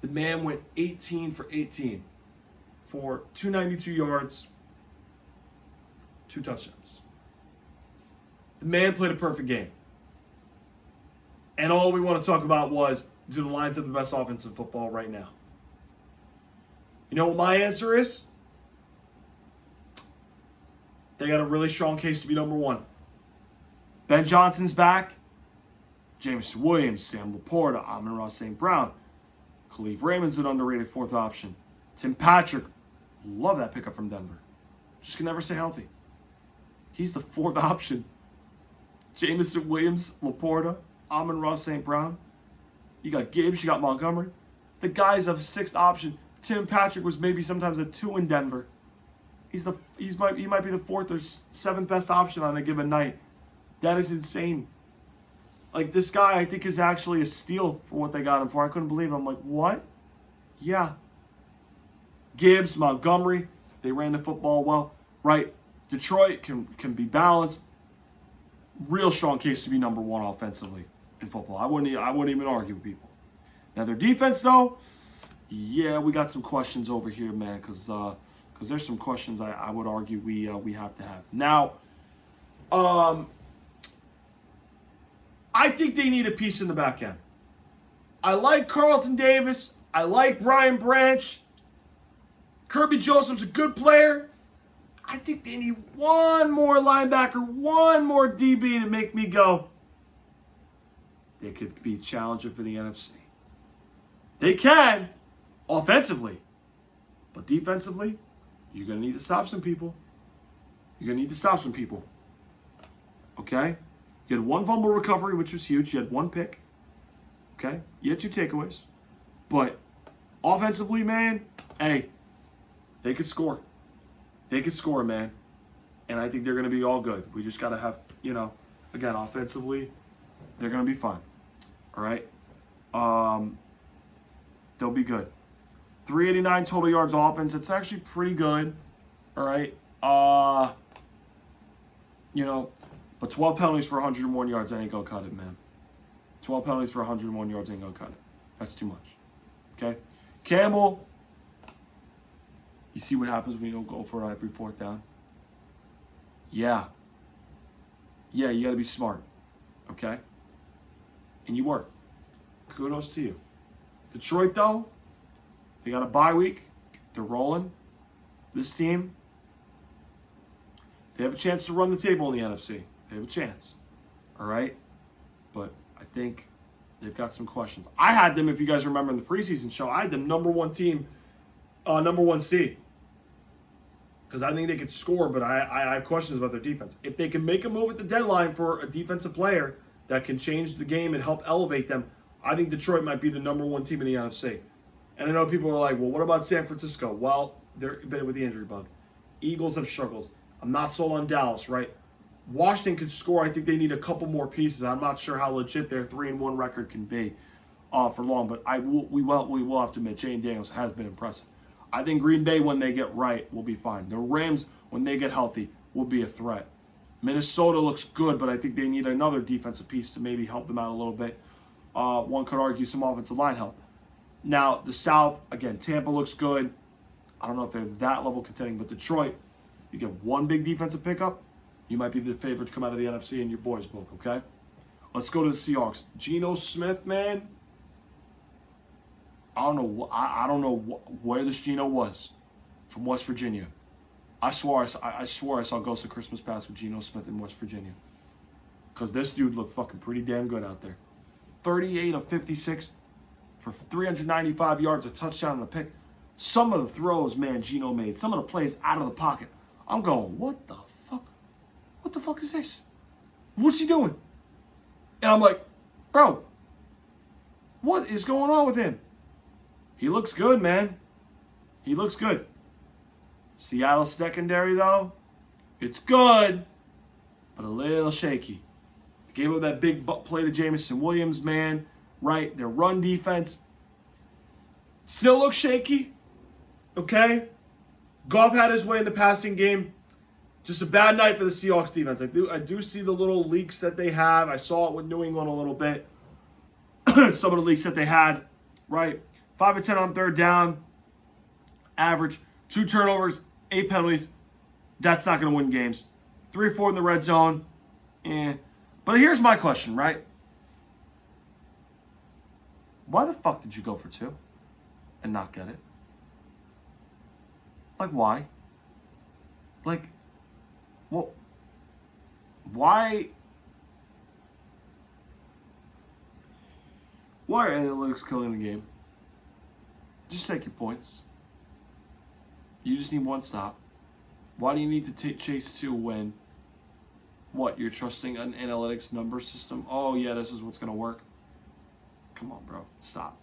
The man went 18 for 18 for 292 yards, 2 touchdowns. The man played a perfect game. And all we want to talk about was, do the Lions have the best offense in football right now? You know what my answer is? They got a really strong case to be number 1. Ben Johnson's back. Jameson Williams, Sam Laporta, Amon-Ra St. Brown. Khalif Raymond's an underrated 4th option. Tim Patrick, love that pickup from Denver. Just can never stay healthy. He's the 4th option. Jameson Williams, Laporta, Amon-Ra St. Brown. You got Gibbs, you got Montgomery. The guy's a 6th option. Tim Patrick was maybe sometimes a 2 in Denver. He might be the 4th or 7th best option on a given night. That is insane. Like, this guy, I think, is actually a steal for what they got him for. I couldn't believe it. I'm like, what? Yeah. Gibbs, Montgomery, they ran the football well, right? Detroit can be balanced. Real strong case to be number one offensively in football. I wouldn't even argue with people. Now, their defense, though, yeah, we got some questions over here, man, because there's some questions I would argue we have to have. Now, I think they need a piece in the back end. I like Carlton Davis. I like Brian Branch. Kirby Joseph's a good player. I think they need one more linebacker, one more DB to make me go, they could be challenging for the NFC. They can, offensively. But defensively, you're going to need to stop some people. You're going to need to stop some people. Okay? You had one fumble recovery, which was huge. You had one pick. Okay? You had 2 takeaways. But offensively, man, hey, they could score. They could score, man. And I think they're going to be all good. We just got to have, again, offensively, they're going to be fine. All right? They'll be good. 389 total yards offense. It's actually pretty good. All right? But 12 penalties for 101 yards, that ain't going to cut it, man. 12 penalties for 101 yards ain't going to cut it. That's too much. Okay? Campbell, you see what happens when you don't go for it every 4th down? Yeah. Yeah, you got to be smart. Okay? And you work. Kudos to you. Detroit, though, they got a bye week. They're rolling. This team, they have a chance to run the table in the NFC. They have a chance. All right? But I think they've got some questions. I had them, if you guys remember in the preseason show, I had them number one team, number one seed. Because I think they could score, but I have questions about their defense. If they can make a move at the deadline for a defensive player that can change the game and help elevate them, I think Detroit might be the number one team in the NFC. And I know people are like, well, what about San Francisco? Well, they're a bit with the injury bug. Eagles have struggles. I'm not sold on Dallas, right? Washington could score. I think they need a couple more pieces. I'm not sure how legit their 3-1 record can be for long, but we will have to admit, Jane Daniels has been impressive. I think Green Bay, when they get right, will be fine. The Rams, when they get healthy, will be a threat. Minnesota looks good, but I think they need another defensive piece to maybe help them out a little bit. One could argue some offensive line help. Now, the South, again, Tampa looks good. I don't know if they're that level contending, but Detroit, you get one big defensive pickup, you might be the favorite to come out of the NFC in your boys' book, okay? Let's go to the Seahawks. Geno Smith, man. I don't know where this Geno was from West Virginia. I swore I saw Ghost of Christmas Past with Geno Smith in West Virginia. Because this dude looked fucking pretty damn good out there. 38 of 56 for 395 yards, a touchdown and a pick. Some of the throws, man, Geno made. Some of the plays out of the pocket. I'm going, what the fuck? What the fuck is this? What's he doing? And I'm like, bro, what is going on with him? He looks good, man. He looks good. Seattle secondary, though, it's good, but a little shaky. Gave up that big play to Jamison Williams, man. Right? Their run defense still looks shaky. Okay? Goff had his way in the passing game. Just a bad night for the Seahawks defense. I do see the little leaks that they have. I saw it with New England a little bit. Some of the leaks that they had. Right? 5 of 10 on 3rd down. Average. 2 turnovers. 8 penalties. That's not going to win games. 3 or 4 in the red zone. But here's my question, right? Why the fuck did you go for 2 and not get it? Like, why? Like, well, why? Why are analytics killing the game? Just take your points. You just need one stop. Why do you need to chase 2 when, what, you're trusting an analytics number system? Oh, yeah, this is what's going to work. Come on, bro. Stop.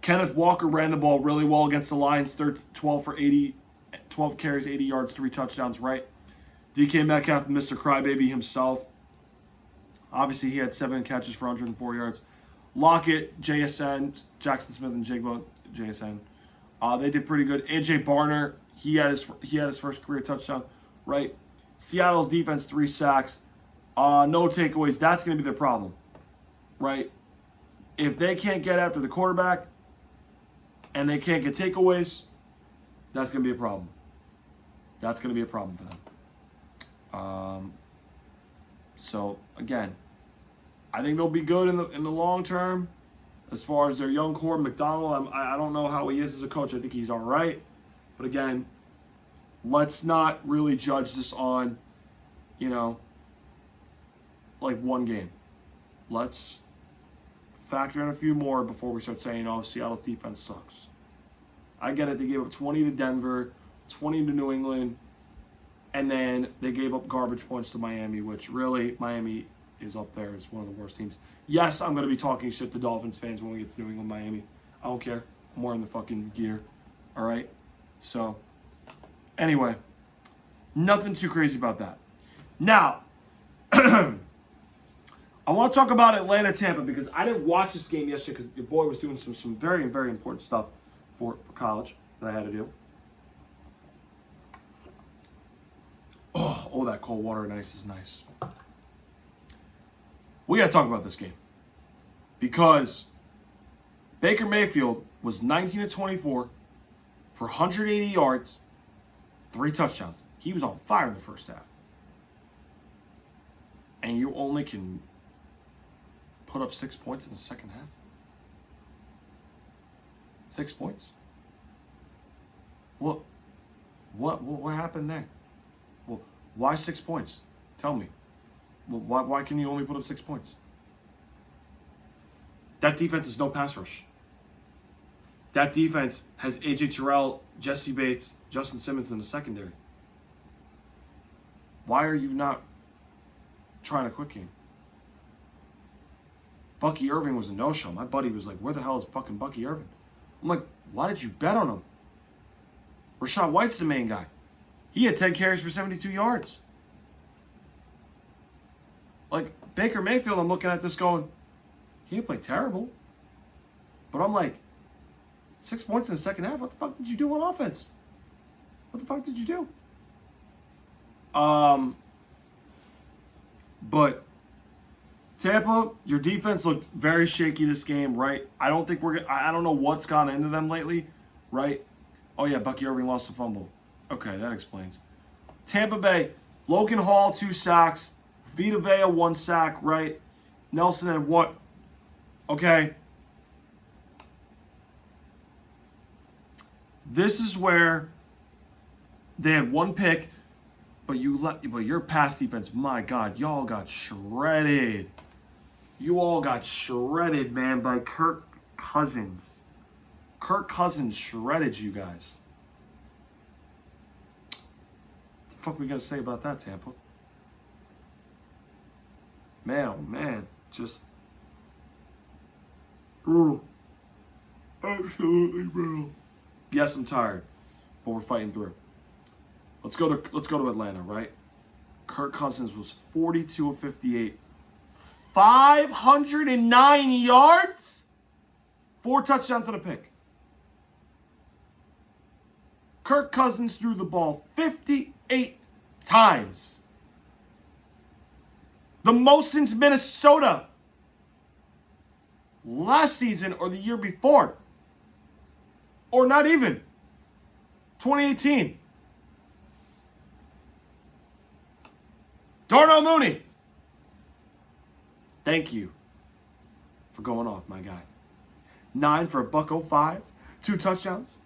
Kenneth Walker ran the ball really well against the Lions. 12 carries, 80 yards, 3 touchdowns, right? DK Metcalf, Mr. Crybaby himself. Obviously, he had 7 catches for 104 yards. Lockett, JSN, Jackson Smith, and Jigba, JSN. They did pretty good. AJ Barner, he had his first career touchdown, right? Seattle's defense, 3 sacks. No takeaways. That's going to be their problem, right? If they can't get after the quarterback and they can't get takeaways, that's going to be a problem. That's going to be a problem for them. So, again, I think they'll be good in the long term. As far as their young core, McDonald, I don't know how he is as a coach. I think he's all right. But, again, let's not really judge this on, like one game. Let's factor in a few more before we start saying, oh, Seattle's defense sucks. I get it. They gave up 20 to Denver, 20 to New England, and then they gave up garbage points to Miami, which really, Miami is up there as one of the worst teams. Yes, I'm going to be talking shit to Dolphins fans when we get to New England, Miami. I don't care. I'm wearing the fucking gear. All right? So, anyway, nothing too crazy about that. Now, I want to talk about Atlanta-Tampa because I didn't watch this game yesterday because your boy was doing some very, very important stuff for college that I had to do. Oh, that cold water and ice is nice. We got to talk about this game because Baker Mayfield was 19 to 24 for 180 yards, 3 touchdowns. He was on fire in the first half. And you only can put up 6 points in the second half? 6 points? What happened there? Well, why 6 points? Tell me. Well, why can you only put up 6 points? That defense is no pass rush. That defense has A.J. Terrell, Jesse Bates, Justin Simmons in the secondary. Why are you not trying a quick game? Bucky Irving was a no-show. My buddy was like, where the hell is fucking Bucky Irving? I'm like, why did you bet on him? Rachaad White's the main guy. He had 10 carries for 72 yards. Like, Baker Mayfield, I'm looking at this going, he didn't play terrible. But I'm like, 6 points in the second half? What the fuck did you do on offense? What the fuck did you do? But Tampa, your defense looked very shaky this game, right? I don't know what's gone into them lately, right? Oh yeah, Bucky Irving lost a fumble. Okay, that explains. Tampa Bay, Logan Hall, 2 sacks. Vita Vea, 1 sack, right? Nelson had what? Okay. This is where they had 1 pick, but your pass defense, my God, y'all got shredded. You all got shredded, man, by Kirk Cousins. Kirk Cousins shredded you guys. What the fuck we gotta say about that, Tampa? Man, oh man, just... Ooh. Absolutely, bro. Yes, I'm tired, but we're fighting through. Let's go to Atlanta, right? Kirk Cousins was 42 of 58. 509 yards? 4 touchdowns and a pick. Kirk Cousins threw the ball 58 times. The most since Minnesota last season or the year before. Or not even. 2018. Darnell Mooney. Thank you for going off, my guy. 9 for $105. 2 touchdowns.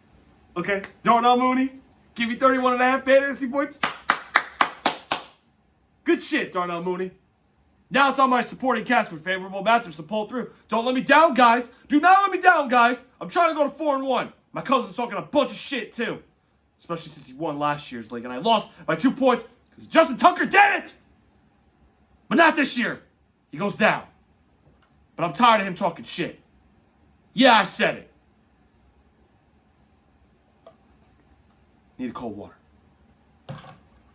Okay, Darnell Mooney. Give me 31.5 fantasy points. Good shit, Darnell Mooney. Now it's on my supporting cast for favorable matchups to pull through. Don't let me down, guys. Do not let me down, guys. I'm trying to go to 4-1. My cousin's talking a bunch of shit, too. Especially since he won last year's league, and I lost by 2 points because Justin Tucker did it! But not this year. He goes down. But I'm tired of him talking shit. Yeah, I said it. Need a cold water.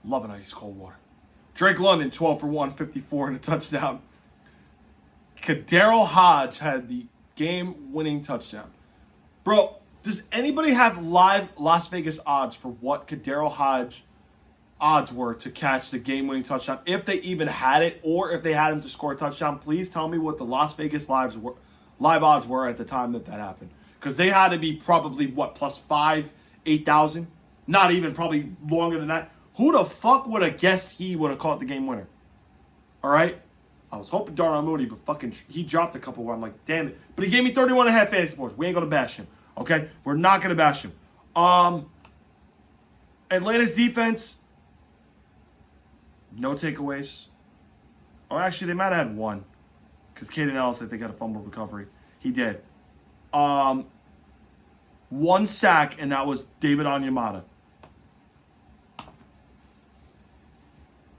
Love an ice cold water. Drake London, 12 for 154 and a touchdown. Kadarius Hodge had the game-winning touchdown. Bro, does anybody have live Las Vegas odds for what Kadarius Hodge odds were to catch the game-winning touchdown? If they even had it, or if they had him to score a touchdown, please tell me what the Las Vegas live odds were at the time that happened. Because they had to be probably, plus 5, 8,000? Not even, probably longer than that. Who the fuck would have guessed he would have caught the game winner? All right? I was hoping Darnell Mooney, but he dropped a couple where I'm like, damn it. But he gave me 31.5 fantasy points. We ain't going to bash him. Okay? We're not going to bash him. Atlanta's defense, no takeaways. Or actually, they might have had one. Because Caden Ellis, I think, had a fumble recovery. He did. One sack, and that was David Onyemata.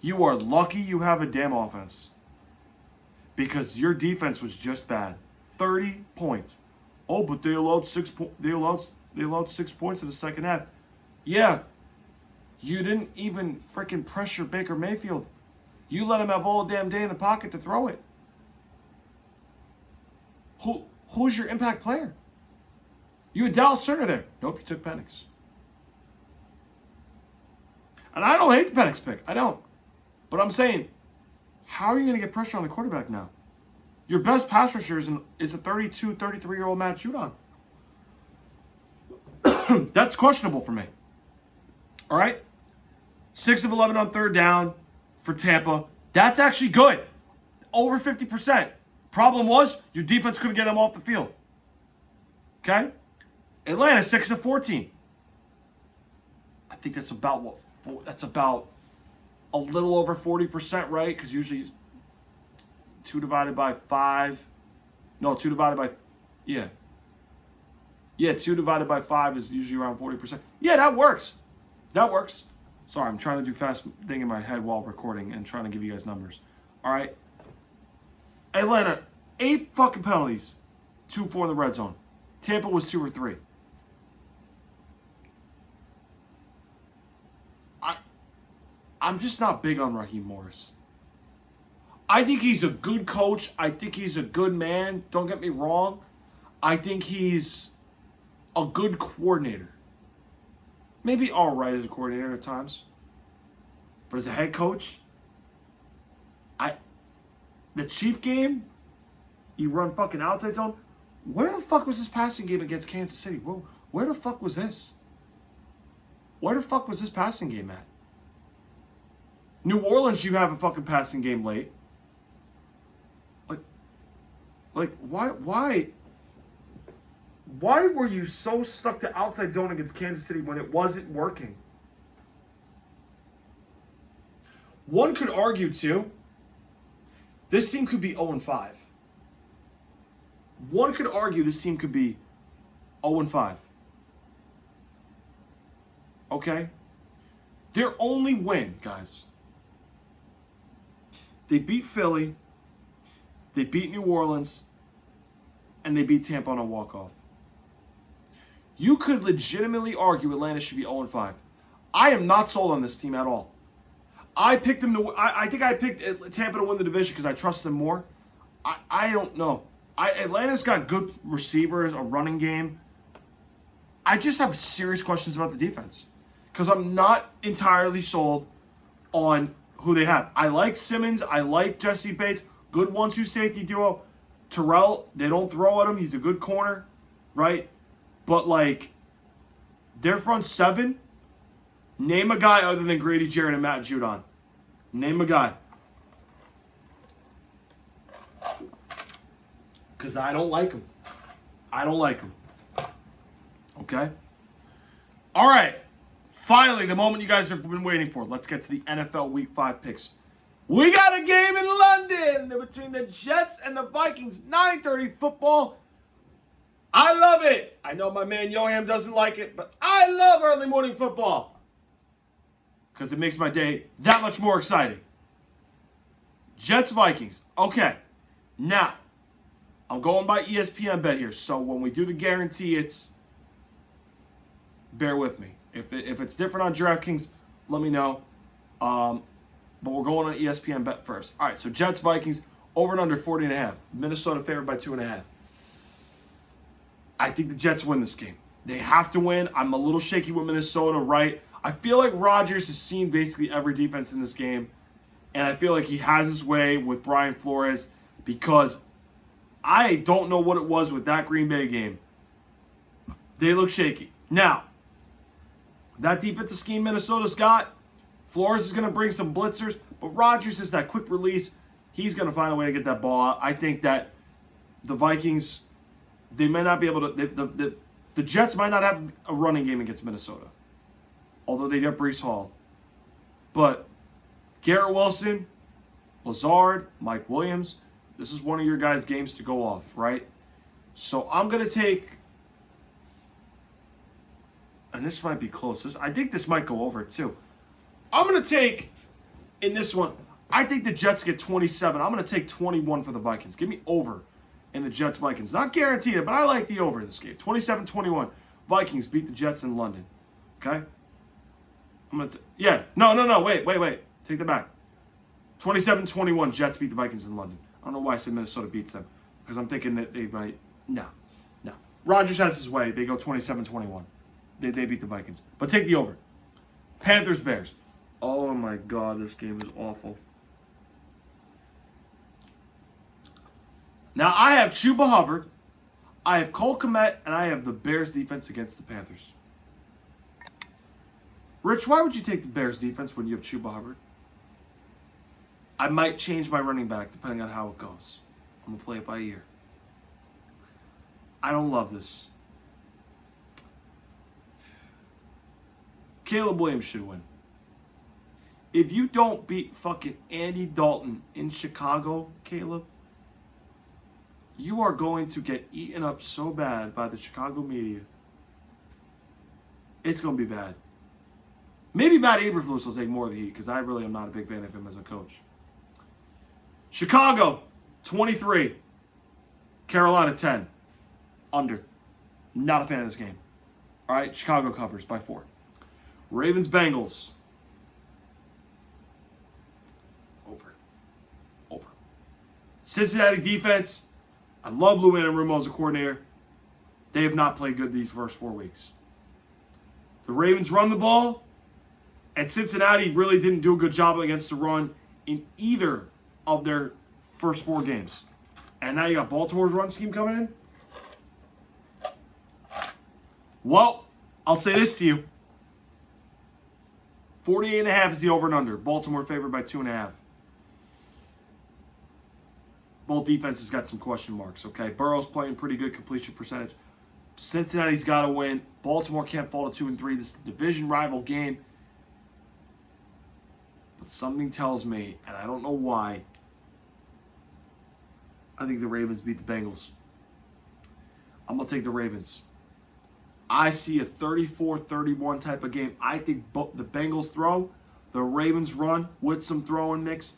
You are lucky you have a damn offense. Because your defense was just bad. 30 points. Oh, but they allowed 6 points in the second half. Yeah. You didn't even freaking pressure Baker Mayfield. You let him have all damn day in the pocket to throw it. Who's your impact player? You had Dallas Turner there. Nope, you took Penix. And I don't hate the Penix pick. I don't. But I'm saying, how are you going to get pressure on the quarterback now? Your best pass rusher is a 32, 33-year-old Matt Judon. That's questionable for me. All right? 6 of 11 on third down for Tampa. That's actually good. Over 50%. Problem was, your defense couldn't get him off the field. Okay? Atlanta, 6 of 14. I think that's about that's about a little over 40%, right? Because usually 2 divided by 5. No, 2 divided by... Yeah. Yeah, 2 divided by 5 is usually around 40%. Yeah, that works. That works. Sorry, I'm trying to do fast thing in my head while recording and trying to give you guys numbers. All right? Atlanta, 8 fucking penalties. 2-4 in the red zone. Tampa was 2 or 3. I'm just not big on Raheem Morris. I think he's a good coach. I think he's a good man. Don't get me wrong. I think he's a good coordinator. Maybe all right as a coordinator at times. But as a head coach, the Chief game, you run fucking outside zone. Where the fuck was this passing game against Kansas City? Where the fuck was this? Where the fuck was this passing game at? New Orleans, you have a fucking passing game late. Like why were you so stuck to outside zone against Kansas City when it wasn't working? One could argue, too, this team could be 0-5. One could argue this team could be 0-5. Okay? Their only win, guys. They beat Philly, they beat New Orleans, and they beat Tampa on a walk-off. You could legitimately argue Atlanta should be 0-5. I am not sold on this team at all. I picked them to. I think I picked Tampa to win the division because I trust them more. I don't know. Atlanta's got good receivers, a running game. I just have serious questions about the defense because I'm not entirely sold on who they have. I like Simmons. I like Jesse Bates. Good 1-2 safety duo. Terrell, they don't throw at him. He's a good corner, right? But, like, their front 7, name a guy other than Grady Jarrett and Matt Judon. Name a guy. Because I don't like him. I don't like him. Okay? All right. Finally, the moment you guys have been waiting for. Let's get to the NFL Week 5 picks. We got a game in London between the Jets and the Vikings. 9:30 football. I love it. I know my man Yoham doesn't like it, but I love early morning football. Because it makes my day that much more exciting. Jets-Vikings. Okay. Now, I'm going by ESPN bet here. So when we do the guarantee, it's... Bear with me. If it's different on DraftKings, let me know. But we're going on ESPN bet first. All right, so Jets-Vikings, Over and under 40.5. Minnesota favored by 2.5. I think the Jets win this game. They have to win. I'm a little shaky with Minnesota, right? I feel like Rodgers has seen basically every defense in this game. And I feel like he has his way with Brian Flores because I don't know what it was with that Green Bay game. They look shaky. Now, that defensive scheme Minnesota's got, Flores is going to bring some blitzers, but Rodgers is that quick release. He's going to find a way to get that ball out. I think that the Vikings, they may not be able to, the Jets might not have a running game against Minnesota, although they get Breece Hall. But Garrett Wilson, Lazard, Mike Williams, this is one of your guys' games to go off, right? So I'm going to take, and this might be close. I think this might go over too. I'm going to take, in this one, I think the Jets get 27. I'm going to take 21 for the Vikings. Give me over in the Jets-Vikings. Not guaranteed it, but I like the over in this game. 27-21. Vikings beat the Jets in London. Okay? I'm going to, no, wait. Take that back. 27-21, Jets beat the Vikings in London. I don't know why I said Minnesota beats them. Because I'm thinking that they might, no. Rodgers has his way. They go 27-21. They beat the Vikings. But take the over. Panthers-Bears. Oh my God, this game is awful. Now, I have Chuba Hubbard, I have Cole Kmet, and I have the Bears defense against the Panthers. Rich, why would you take the Bears defense when you have Chuba Hubbard? I might change my running back depending on how it goes. I'm going to play it by ear. I don't love this. Caleb Williams should win. If you don't beat fucking Andy Dalton in Chicago, Caleb, you are going to get eaten up so bad by the Chicago media. It's going to be bad. Maybe Matt Eberflus will take more of the heat because I really am not a big fan of him as a coach. Chicago, 23. Carolina, 10. Under. Not a fan of this game. All right, Chicago covers by 4. Ravens-Bengals. Over. Cincinnati defense. I love Lou Anarumo as a coordinator. They have not played good these first 4 weeks. The Ravens run the ball, and Cincinnati really didn't do a good job against the run in either of their first 4 games. And now you got Baltimore's run scheme coming in. Well, I'll say this to you. 48.5 is the over and under. Baltimore favored by 2.5. Both defenses got some question marks, okay? Burrow's playing pretty good completion percentage. Cincinnati's got to win. Baltimore can't fall to 2-3. This is a division rival game. But something tells me, and I don't know why, I think the Ravens beat the Bengals. I'm going to take the Ravens. I see a 34-31 type of game. I think the Bengals throw, the Ravens run with some throwing mix.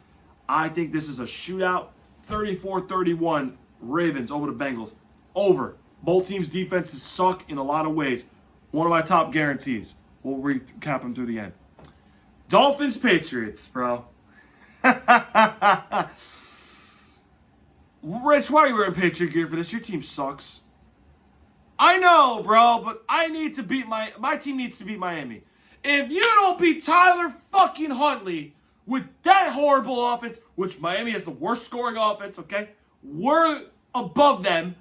I think this is a shootout. 34-31 Ravens over the Bengals. Over. Both teams' defenses suck in a lot of ways. One of my top guarantees. We'll recap them through the end. Dolphins-Patriots, bro. Rich, why are you wearing Patriot gear for this? Your team sucks. I know, bro, but I need to beat my team needs to beat Miami. If you don't beat Tyler fucking Huntley with that horrible offense, which Miami has the worst scoring offense, okay? We're above them.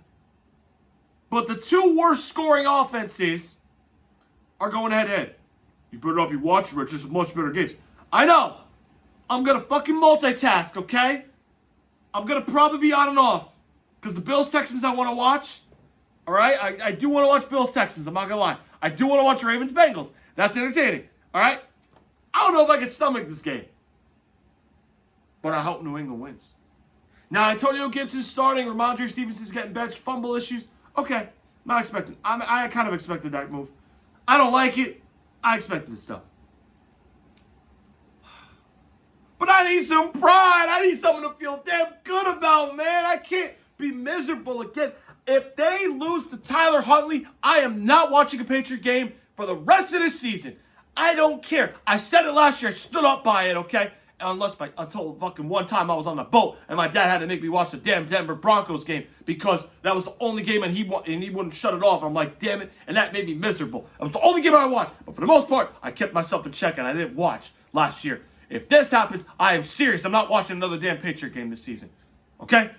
But the 2 worst scoring offenses are going head-to-head. You better not be watching, Rich. There's much better games. I know. I'm going to fucking multitask, okay? I'm going to probably be on and off. Because the Bills-Texans I want to watch. All right? I do want to watch Bills-Texans. I'm not going to lie. I do want to watch Ravens-Bengals. That's entertaining. All right? I don't know if I can stomach this game. But I hope New England wins. Now, Antonio Gibson's starting. Ramondre Stevenson's getting benched. Fumble issues. Okay. Not expecting. I kind of expected that move. I don't like it. I expected this stuff. But I need some pride. I need something to feel damn good about, man. I can't be miserable again. If they lose to Tyler Huntley, I am not watching a Patriot game for the rest of this season. I don't care. I said it last year. I stood up by it, okay? until fucking one time I was on the boat and my dad had to make me watch the damn Denver Broncos game because that was the only game and he wouldn't shut it off. I'm like, damn it, and that made me miserable. It was the only game I watched, but for the most part, I kept myself in check and I didn't watch last year. If this happens, I am serious. I'm not watching another damn Patriot game this season, okay?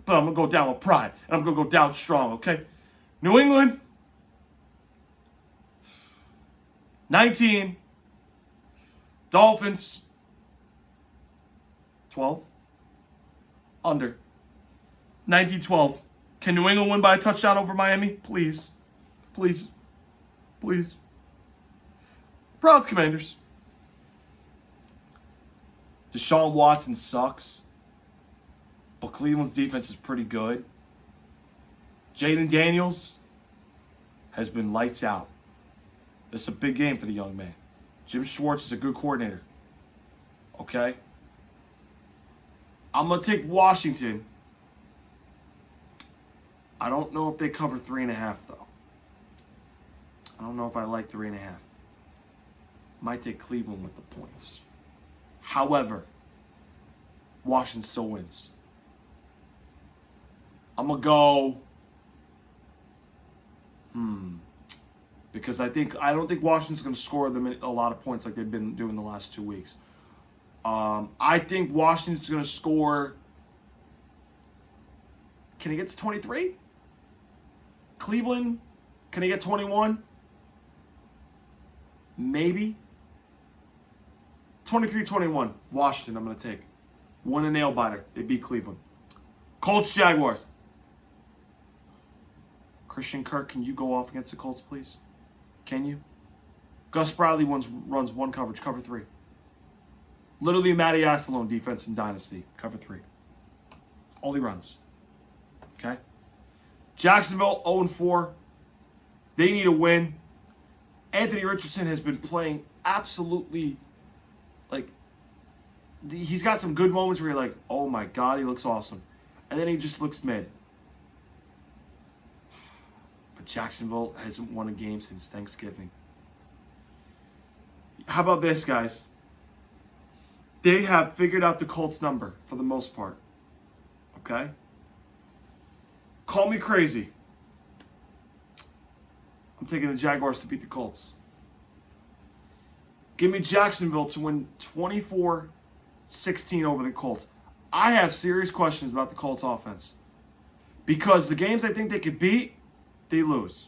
But I'm gonna go down with pride and I'm gonna go down strong, okay? New England, 19. Dolphins, 12. Under. 19-12. Can New England win by a touchdown over Miami? Please. Please. Please. Browns Commanders. Deshaun Watson sucks. But Cleveland's defense is pretty good. Jaden Daniels has been lights out. It's a big game for the young man. Jim Schwartz is a good coordinator. Okay? I'm going to take Washington. I don't know if they cover 3.5, though. I don't know if I like 3.5. Might take Cleveland with the points. However, Washington still wins. I'm going to go... Because I don't think Washington's going to score them a lot of points like they've been doing the last 2 weeks. I think Washington's going to score. Can he get to 23? Cleveland, can he get 21? Maybe. 23-21. Washington, I'm going to take. Win a nail biter. They beat Cleveland. Colts, Jaguars. Christian Kirk, can you go off against the Colts, please? Can you? Gus Bradley runs one coverage, cover 3. Literally Matty Ice defense in Dynasty, cover 3. All he runs. Okay? Jacksonville, 0-4. They need a win. Anthony Richardson has been playing absolutely, he's got some good moments where you're like, oh my God, he looks awesome. And then he just looks mid. Jacksonville hasn't won a game since Thanksgiving. How about this, guys? They have figured out the Colts number for the most part. Okay? Call me crazy. I'm taking the Jaguars to beat the Colts. Give me Jacksonville to win 24-16 over the Colts. I have serious questions about the Colts offense. Because the games I think they could beat, they lose.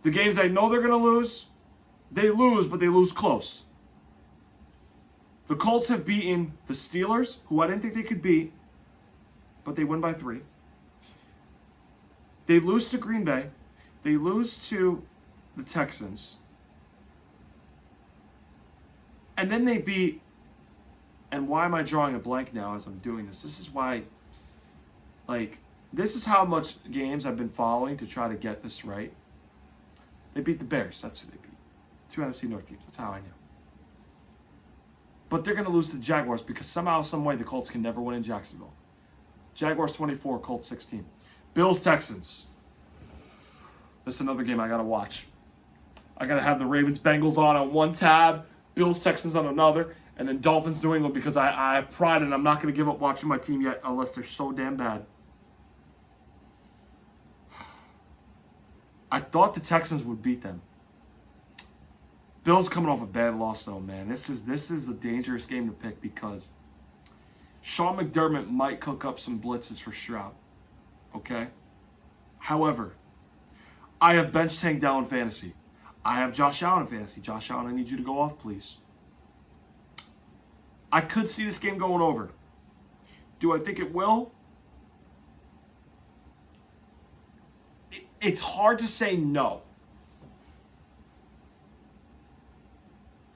The games I know they're going to lose, they lose, but they lose close. The Colts have beaten the Steelers, who I didn't think they could beat, but they win by 3. They lose to Green Bay. They lose to the Texans. And then they beat, and why am I drawing a blank now as I'm doing this? This is why, this is how much games I've been following to try to get this right. They beat the Bears. That's who they beat. 2 NFC North teams. That's how I knew. But they're going to lose to the Jaguars because somehow, some way, the Colts can never win in Jacksonville. Jaguars 24, Colts 16. Bills, Texans. This is another game I got to watch. I got to have the Ravens-Bengals on one tab, Bills-Texans on another, and then Dolphins-New England because I have pride and I'm not going to give up watching my team yet unless they're so damn bad. I thought the Texans would beat them. Bills coming off a bad loss though, man. This is a dangerous game to pick because Sean McDermott might cook up some blitzes for Stroud. Okay? However, I have bench Tank Dell in fantasy. I have Josh Allen in fantasy. Josh Allen, I need you to go off, please. I could see this game going over. Do I think it will? It's hard to say no.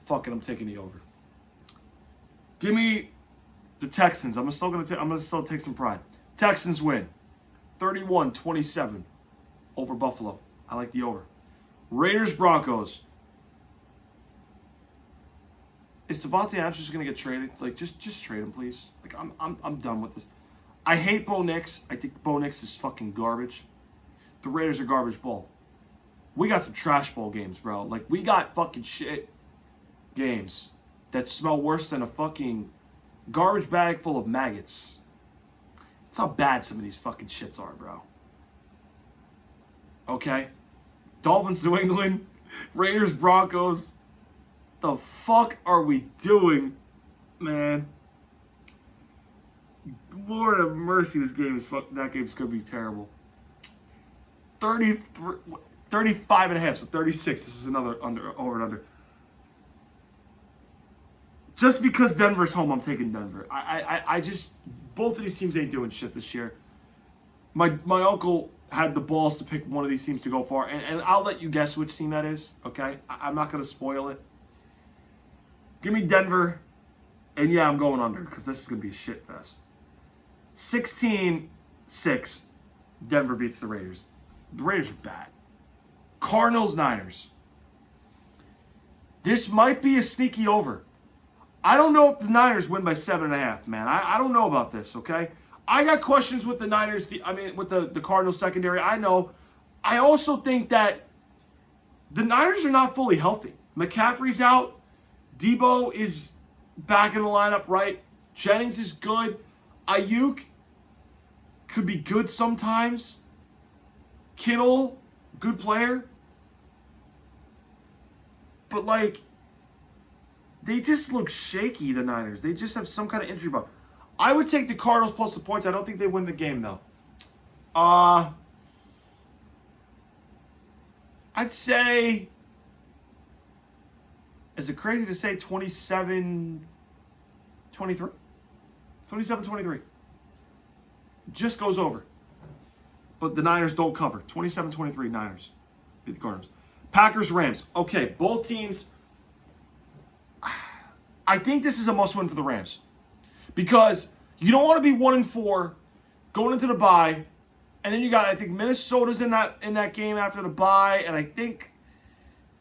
Fuck it, I'm taking the over. Give me the Texans. I'm gonna still take some pride. Texans win. 31-27 over Buffalo. I like the over. Raiders Broncos. Is Devontae Adams just gonna get traded? Just trade him, please. I'm done with this. I hate Bo Nix. I think Bo Nix is fucking garbage. The Raiders are garbage bowl. We got some trash bowl games, bro. We got fucking shit games. that smell worse than a fucking garbage bag full of maggots. That's how bad some of these fucking shits are, bro. Okay? Dolphins, New England, Raiders, Broncos. The fuck are we doing, man? Lord have mercy, that game's gonna be terrible. 35 and a half, so 36. This is another over and under. Just because Denver's home, I'm taking Denver. I just, both of these teams ain't doing shit this year. My uncle had the balls to pick one of these teams to go far, and I'll let you guess which team that is, okay? I'm not going to spoil it. Give me Denver, and yeah, I'm going under, because this is going to be a shit fest. 16-6, Denver beats the Raiders. The Raiders are bad. Cardinals, Niners. This might be a sneaky over. I don't know if the Niners win by 7.5, man. I don't know about this, okay? I got questions with the Niners, with the Cardinals secondary. I know. I also think that the Niners are not fully healthy. McCaffrey's out. Debo is back in the lineup, right? Jennings is good. Ayuk could be good sometimes. Kittle, good player. But, they just look shaky, the Niners. They just have some kind of injury bug. I would take the Cardinals plus the points. I don't think they win the game, though. I'd say, is it crazy to say 27-23? 27-23. Just goes over. But the Niners don't cover. 27-23 Niners beat the Cardinals. Packers, Rams. Okay, both teams. I think this is a must-win for the Rams. Because you don't want to be 1-4 going into the bye. And then you got, I think, Minnesota's in that game after the bye. And I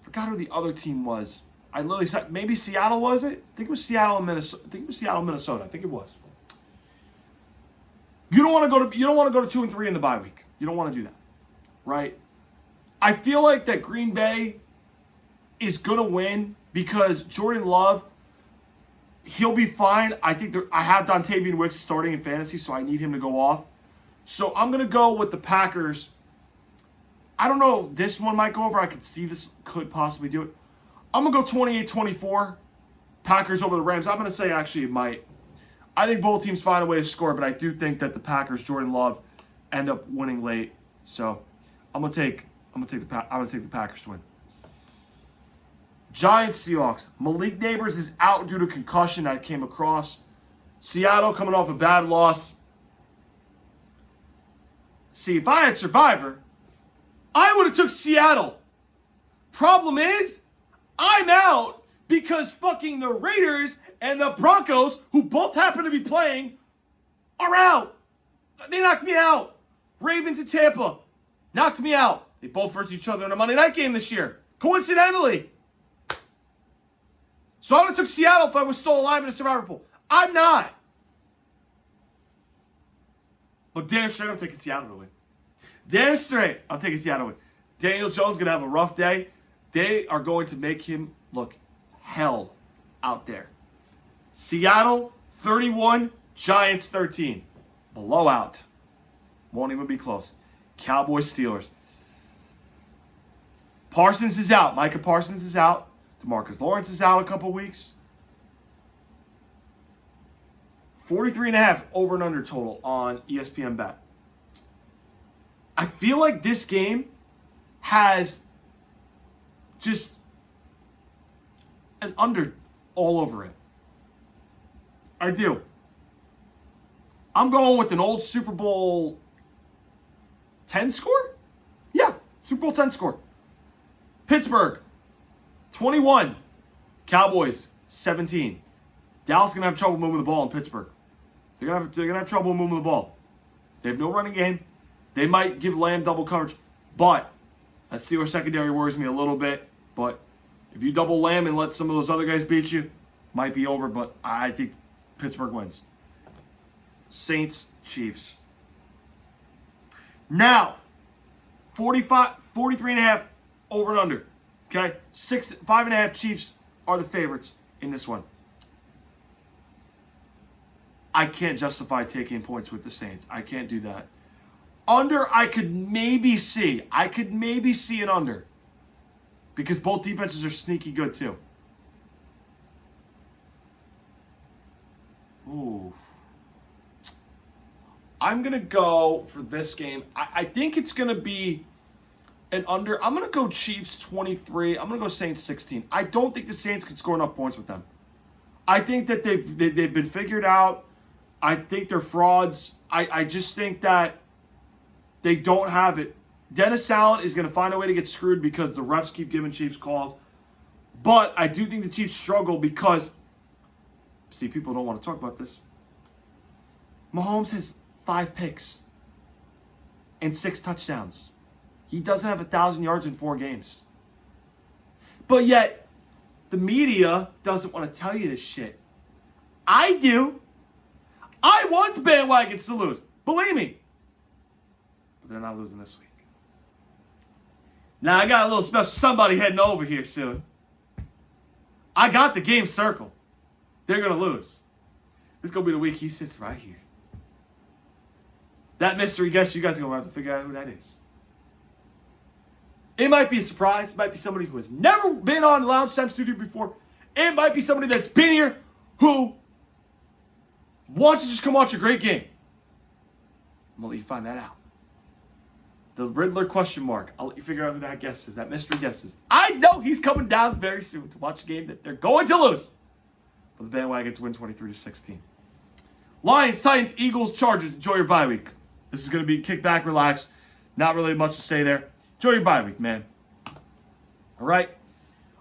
forgot who the other team was. I literally said, maybe Seattle was it? I think it was Seattle and Minnesota. I think it was. You don't want to go to 2-3 in the bye week. You don't want to do that. Right? I feel like that Green Bay is going to win because Jordan Love, he'll be fine. I think I have Dontavian Wicks starting in fantasy, so I need him to go off. So I'm going to go with the Packers. I don't know. This one might go over. I could see this could possibly do it. I'm going to go 28-24. Packers over the Rams. I'm going to say actually it might. I think both teams find a way to score, but I do think that the Packers, Jordan Love, end up winning late. So I'm going to take the Packers to win. Giants, Seahawks. Malik Neighbors is out due to concussion I came across. Seattle coming off a bad loss. See, if I had Survivor, I would have took Seattle. Problem is, I'm out because fucking the Raiders and the Broncos, who both happen to be playing, are out. They knocked me out. Ravens and Tampa knocked me out. They both versus each other in a Monday night game this year. Coincidentally. So I would have took Seattle if I was still alive in a Survivor pool. I'm not. But damn straight, I'm taking Seattle to win. Damn straight, I'm taking Seattle to win. Daniel Jones is going to have a rough day. They are going to make him look hell out there. Seattle, 31. Giants, 13. Blowout. Won't even be close. Cowboys, Steelers. Parsons is out. Micah Parsons is out. DeMarcus Lawrence is out a couple weeks. 43.5 over and under total on ESPN Bet. I feel like this game has just an under all over it. I do. I'm going with an old Super Bowl 10 score? Yeah, Super Bowl 10 score. Pittsburgh, 21. Cowboys, 17. Dallas is going to have trouble moving the ball in Pittsburgh. They're going to have trouble moving the ball. They have no running game. They might give Lamb double coverage, but that Steelers secondary worries me a little bit. But if you double Lamb and let some of those other guys beat you, might be over, but I think Pittsburgh wins. Saints, Chiefs. Now, 43.5 over and under. Okay? 5.5 Chiefs are the favorites in this one. I can't justify taking points with the Saints. I can't do that. Under, I could maybe see. I could maybe see an under. Because both defenses are sneaky good too. Ooh. I'm going to go for this game. I think it's going to be an under. I'm going to go Chiefs 23. I'm going to go Saints 16. I don't think the Saints can score enough points with them. I think that they've been figured out. I think they're frauds. I just think that they don't have it. Dennis Allen is going to find a way to get screwed because the refs keep giving Chiefs calls. But I do think the Chiefs struggle because, see, people don't want to talk about this. Mahomes has 5 picks and 6 touchdowns. He doesn't have 1,000 yards in 4 games. But yet, the media doesn't want to tell you this shit. I do. I want the bandwagons to lose. Believe me. But they're not losing this week. Now, I got a little special somebody heading over here soon. I got the game circled. They're going to lose. This is going to be the week he sits right here. That mystery guest, you guys are going to have to figure out who that is. It might be a surprise. It might be somebody who has never been on the Loungetime studio before. It might be somebody that's been here who wants to just come watch a great game. I'm going to let you find that out. The Riddler question mark. I'll let you figure out who that guest is, that mystery guest is. I know he's coming down very soon to watch a game that they're going to lose. But the bandwagons win 23-16. Lions, Titans, Eagles, Chargers. Enjoy your bye week. This is going to be kick back, relax. Not really much to say there. Enjoy your bye week, man. All right.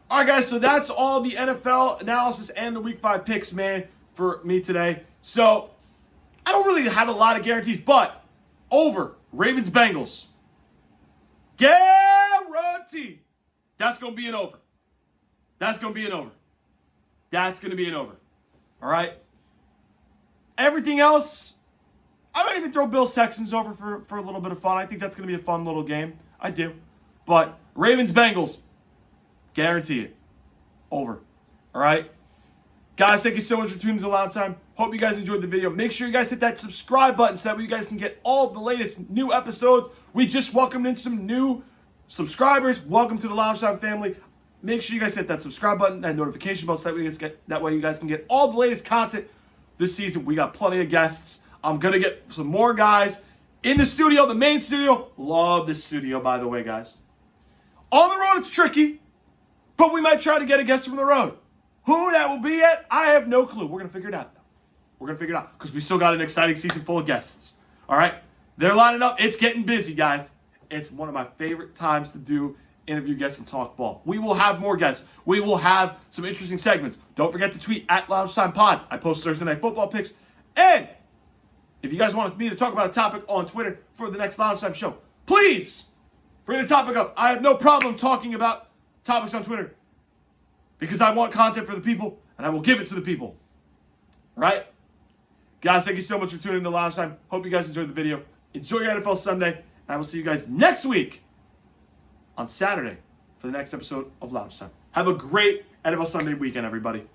All right, guys. So that's all the NFL analysis and the Week 5 picks, man, for me today. So I don't really have a lot of guarantees, but over Ravens-Bengals. Guarantee. That's going to be an over. That's going to be an over. That's going to be an over. All right. Everything else, I might even throw Bills-Texans over for a little bit of fun. I think that's going to be a fun little game. I do. But Ravens-Bengals, guarantee it. Over. All right. Guys, thank you so much for tuning in to Loungetime. Hope you guys enjoyed the video. Make sure you guys hit that subscribe button so that way you guys can get all the latest new episodes. We just welcomed in some new subscribers. Welcome to the Loungetime family. Make sure you guys hit that subscribe button, that notification bell, so that way you guys can get all the latest content this season. We got plenty of guests. I'm going to get some more guys in the studio, the main studio. Love this studio, by the way, guys. On the road, it's tricky, but we might try to get a guest from the road. Who that will be at, I have no clue. We're going to figure it out, though. We're going to figure it out because we still got an exciting season full of guests. All right? They're lining up. It's getting busy, guys. It's one of my favorite times to do interview guests and talk ball. We will have more guests. We will have some interesting segments. Don't forget to tweet at Loungetime Pod. I post Thursday Night Football picks. And if you guys want me to talk about a topic on Twitter for the next Loungetime show, please bring the topic up. I have no problem talking about topics on Twitter because I want content for the people, and I will give it to the people. All right? Guys, thank you so much for tuning in to Loungetime. Hope you guys enjoyed the video. Enjoy your NFL Sunday, and I will see you guys next week on Saturday for the next episode of Loungetime. Have a great NFL Sunday weekend, everybody.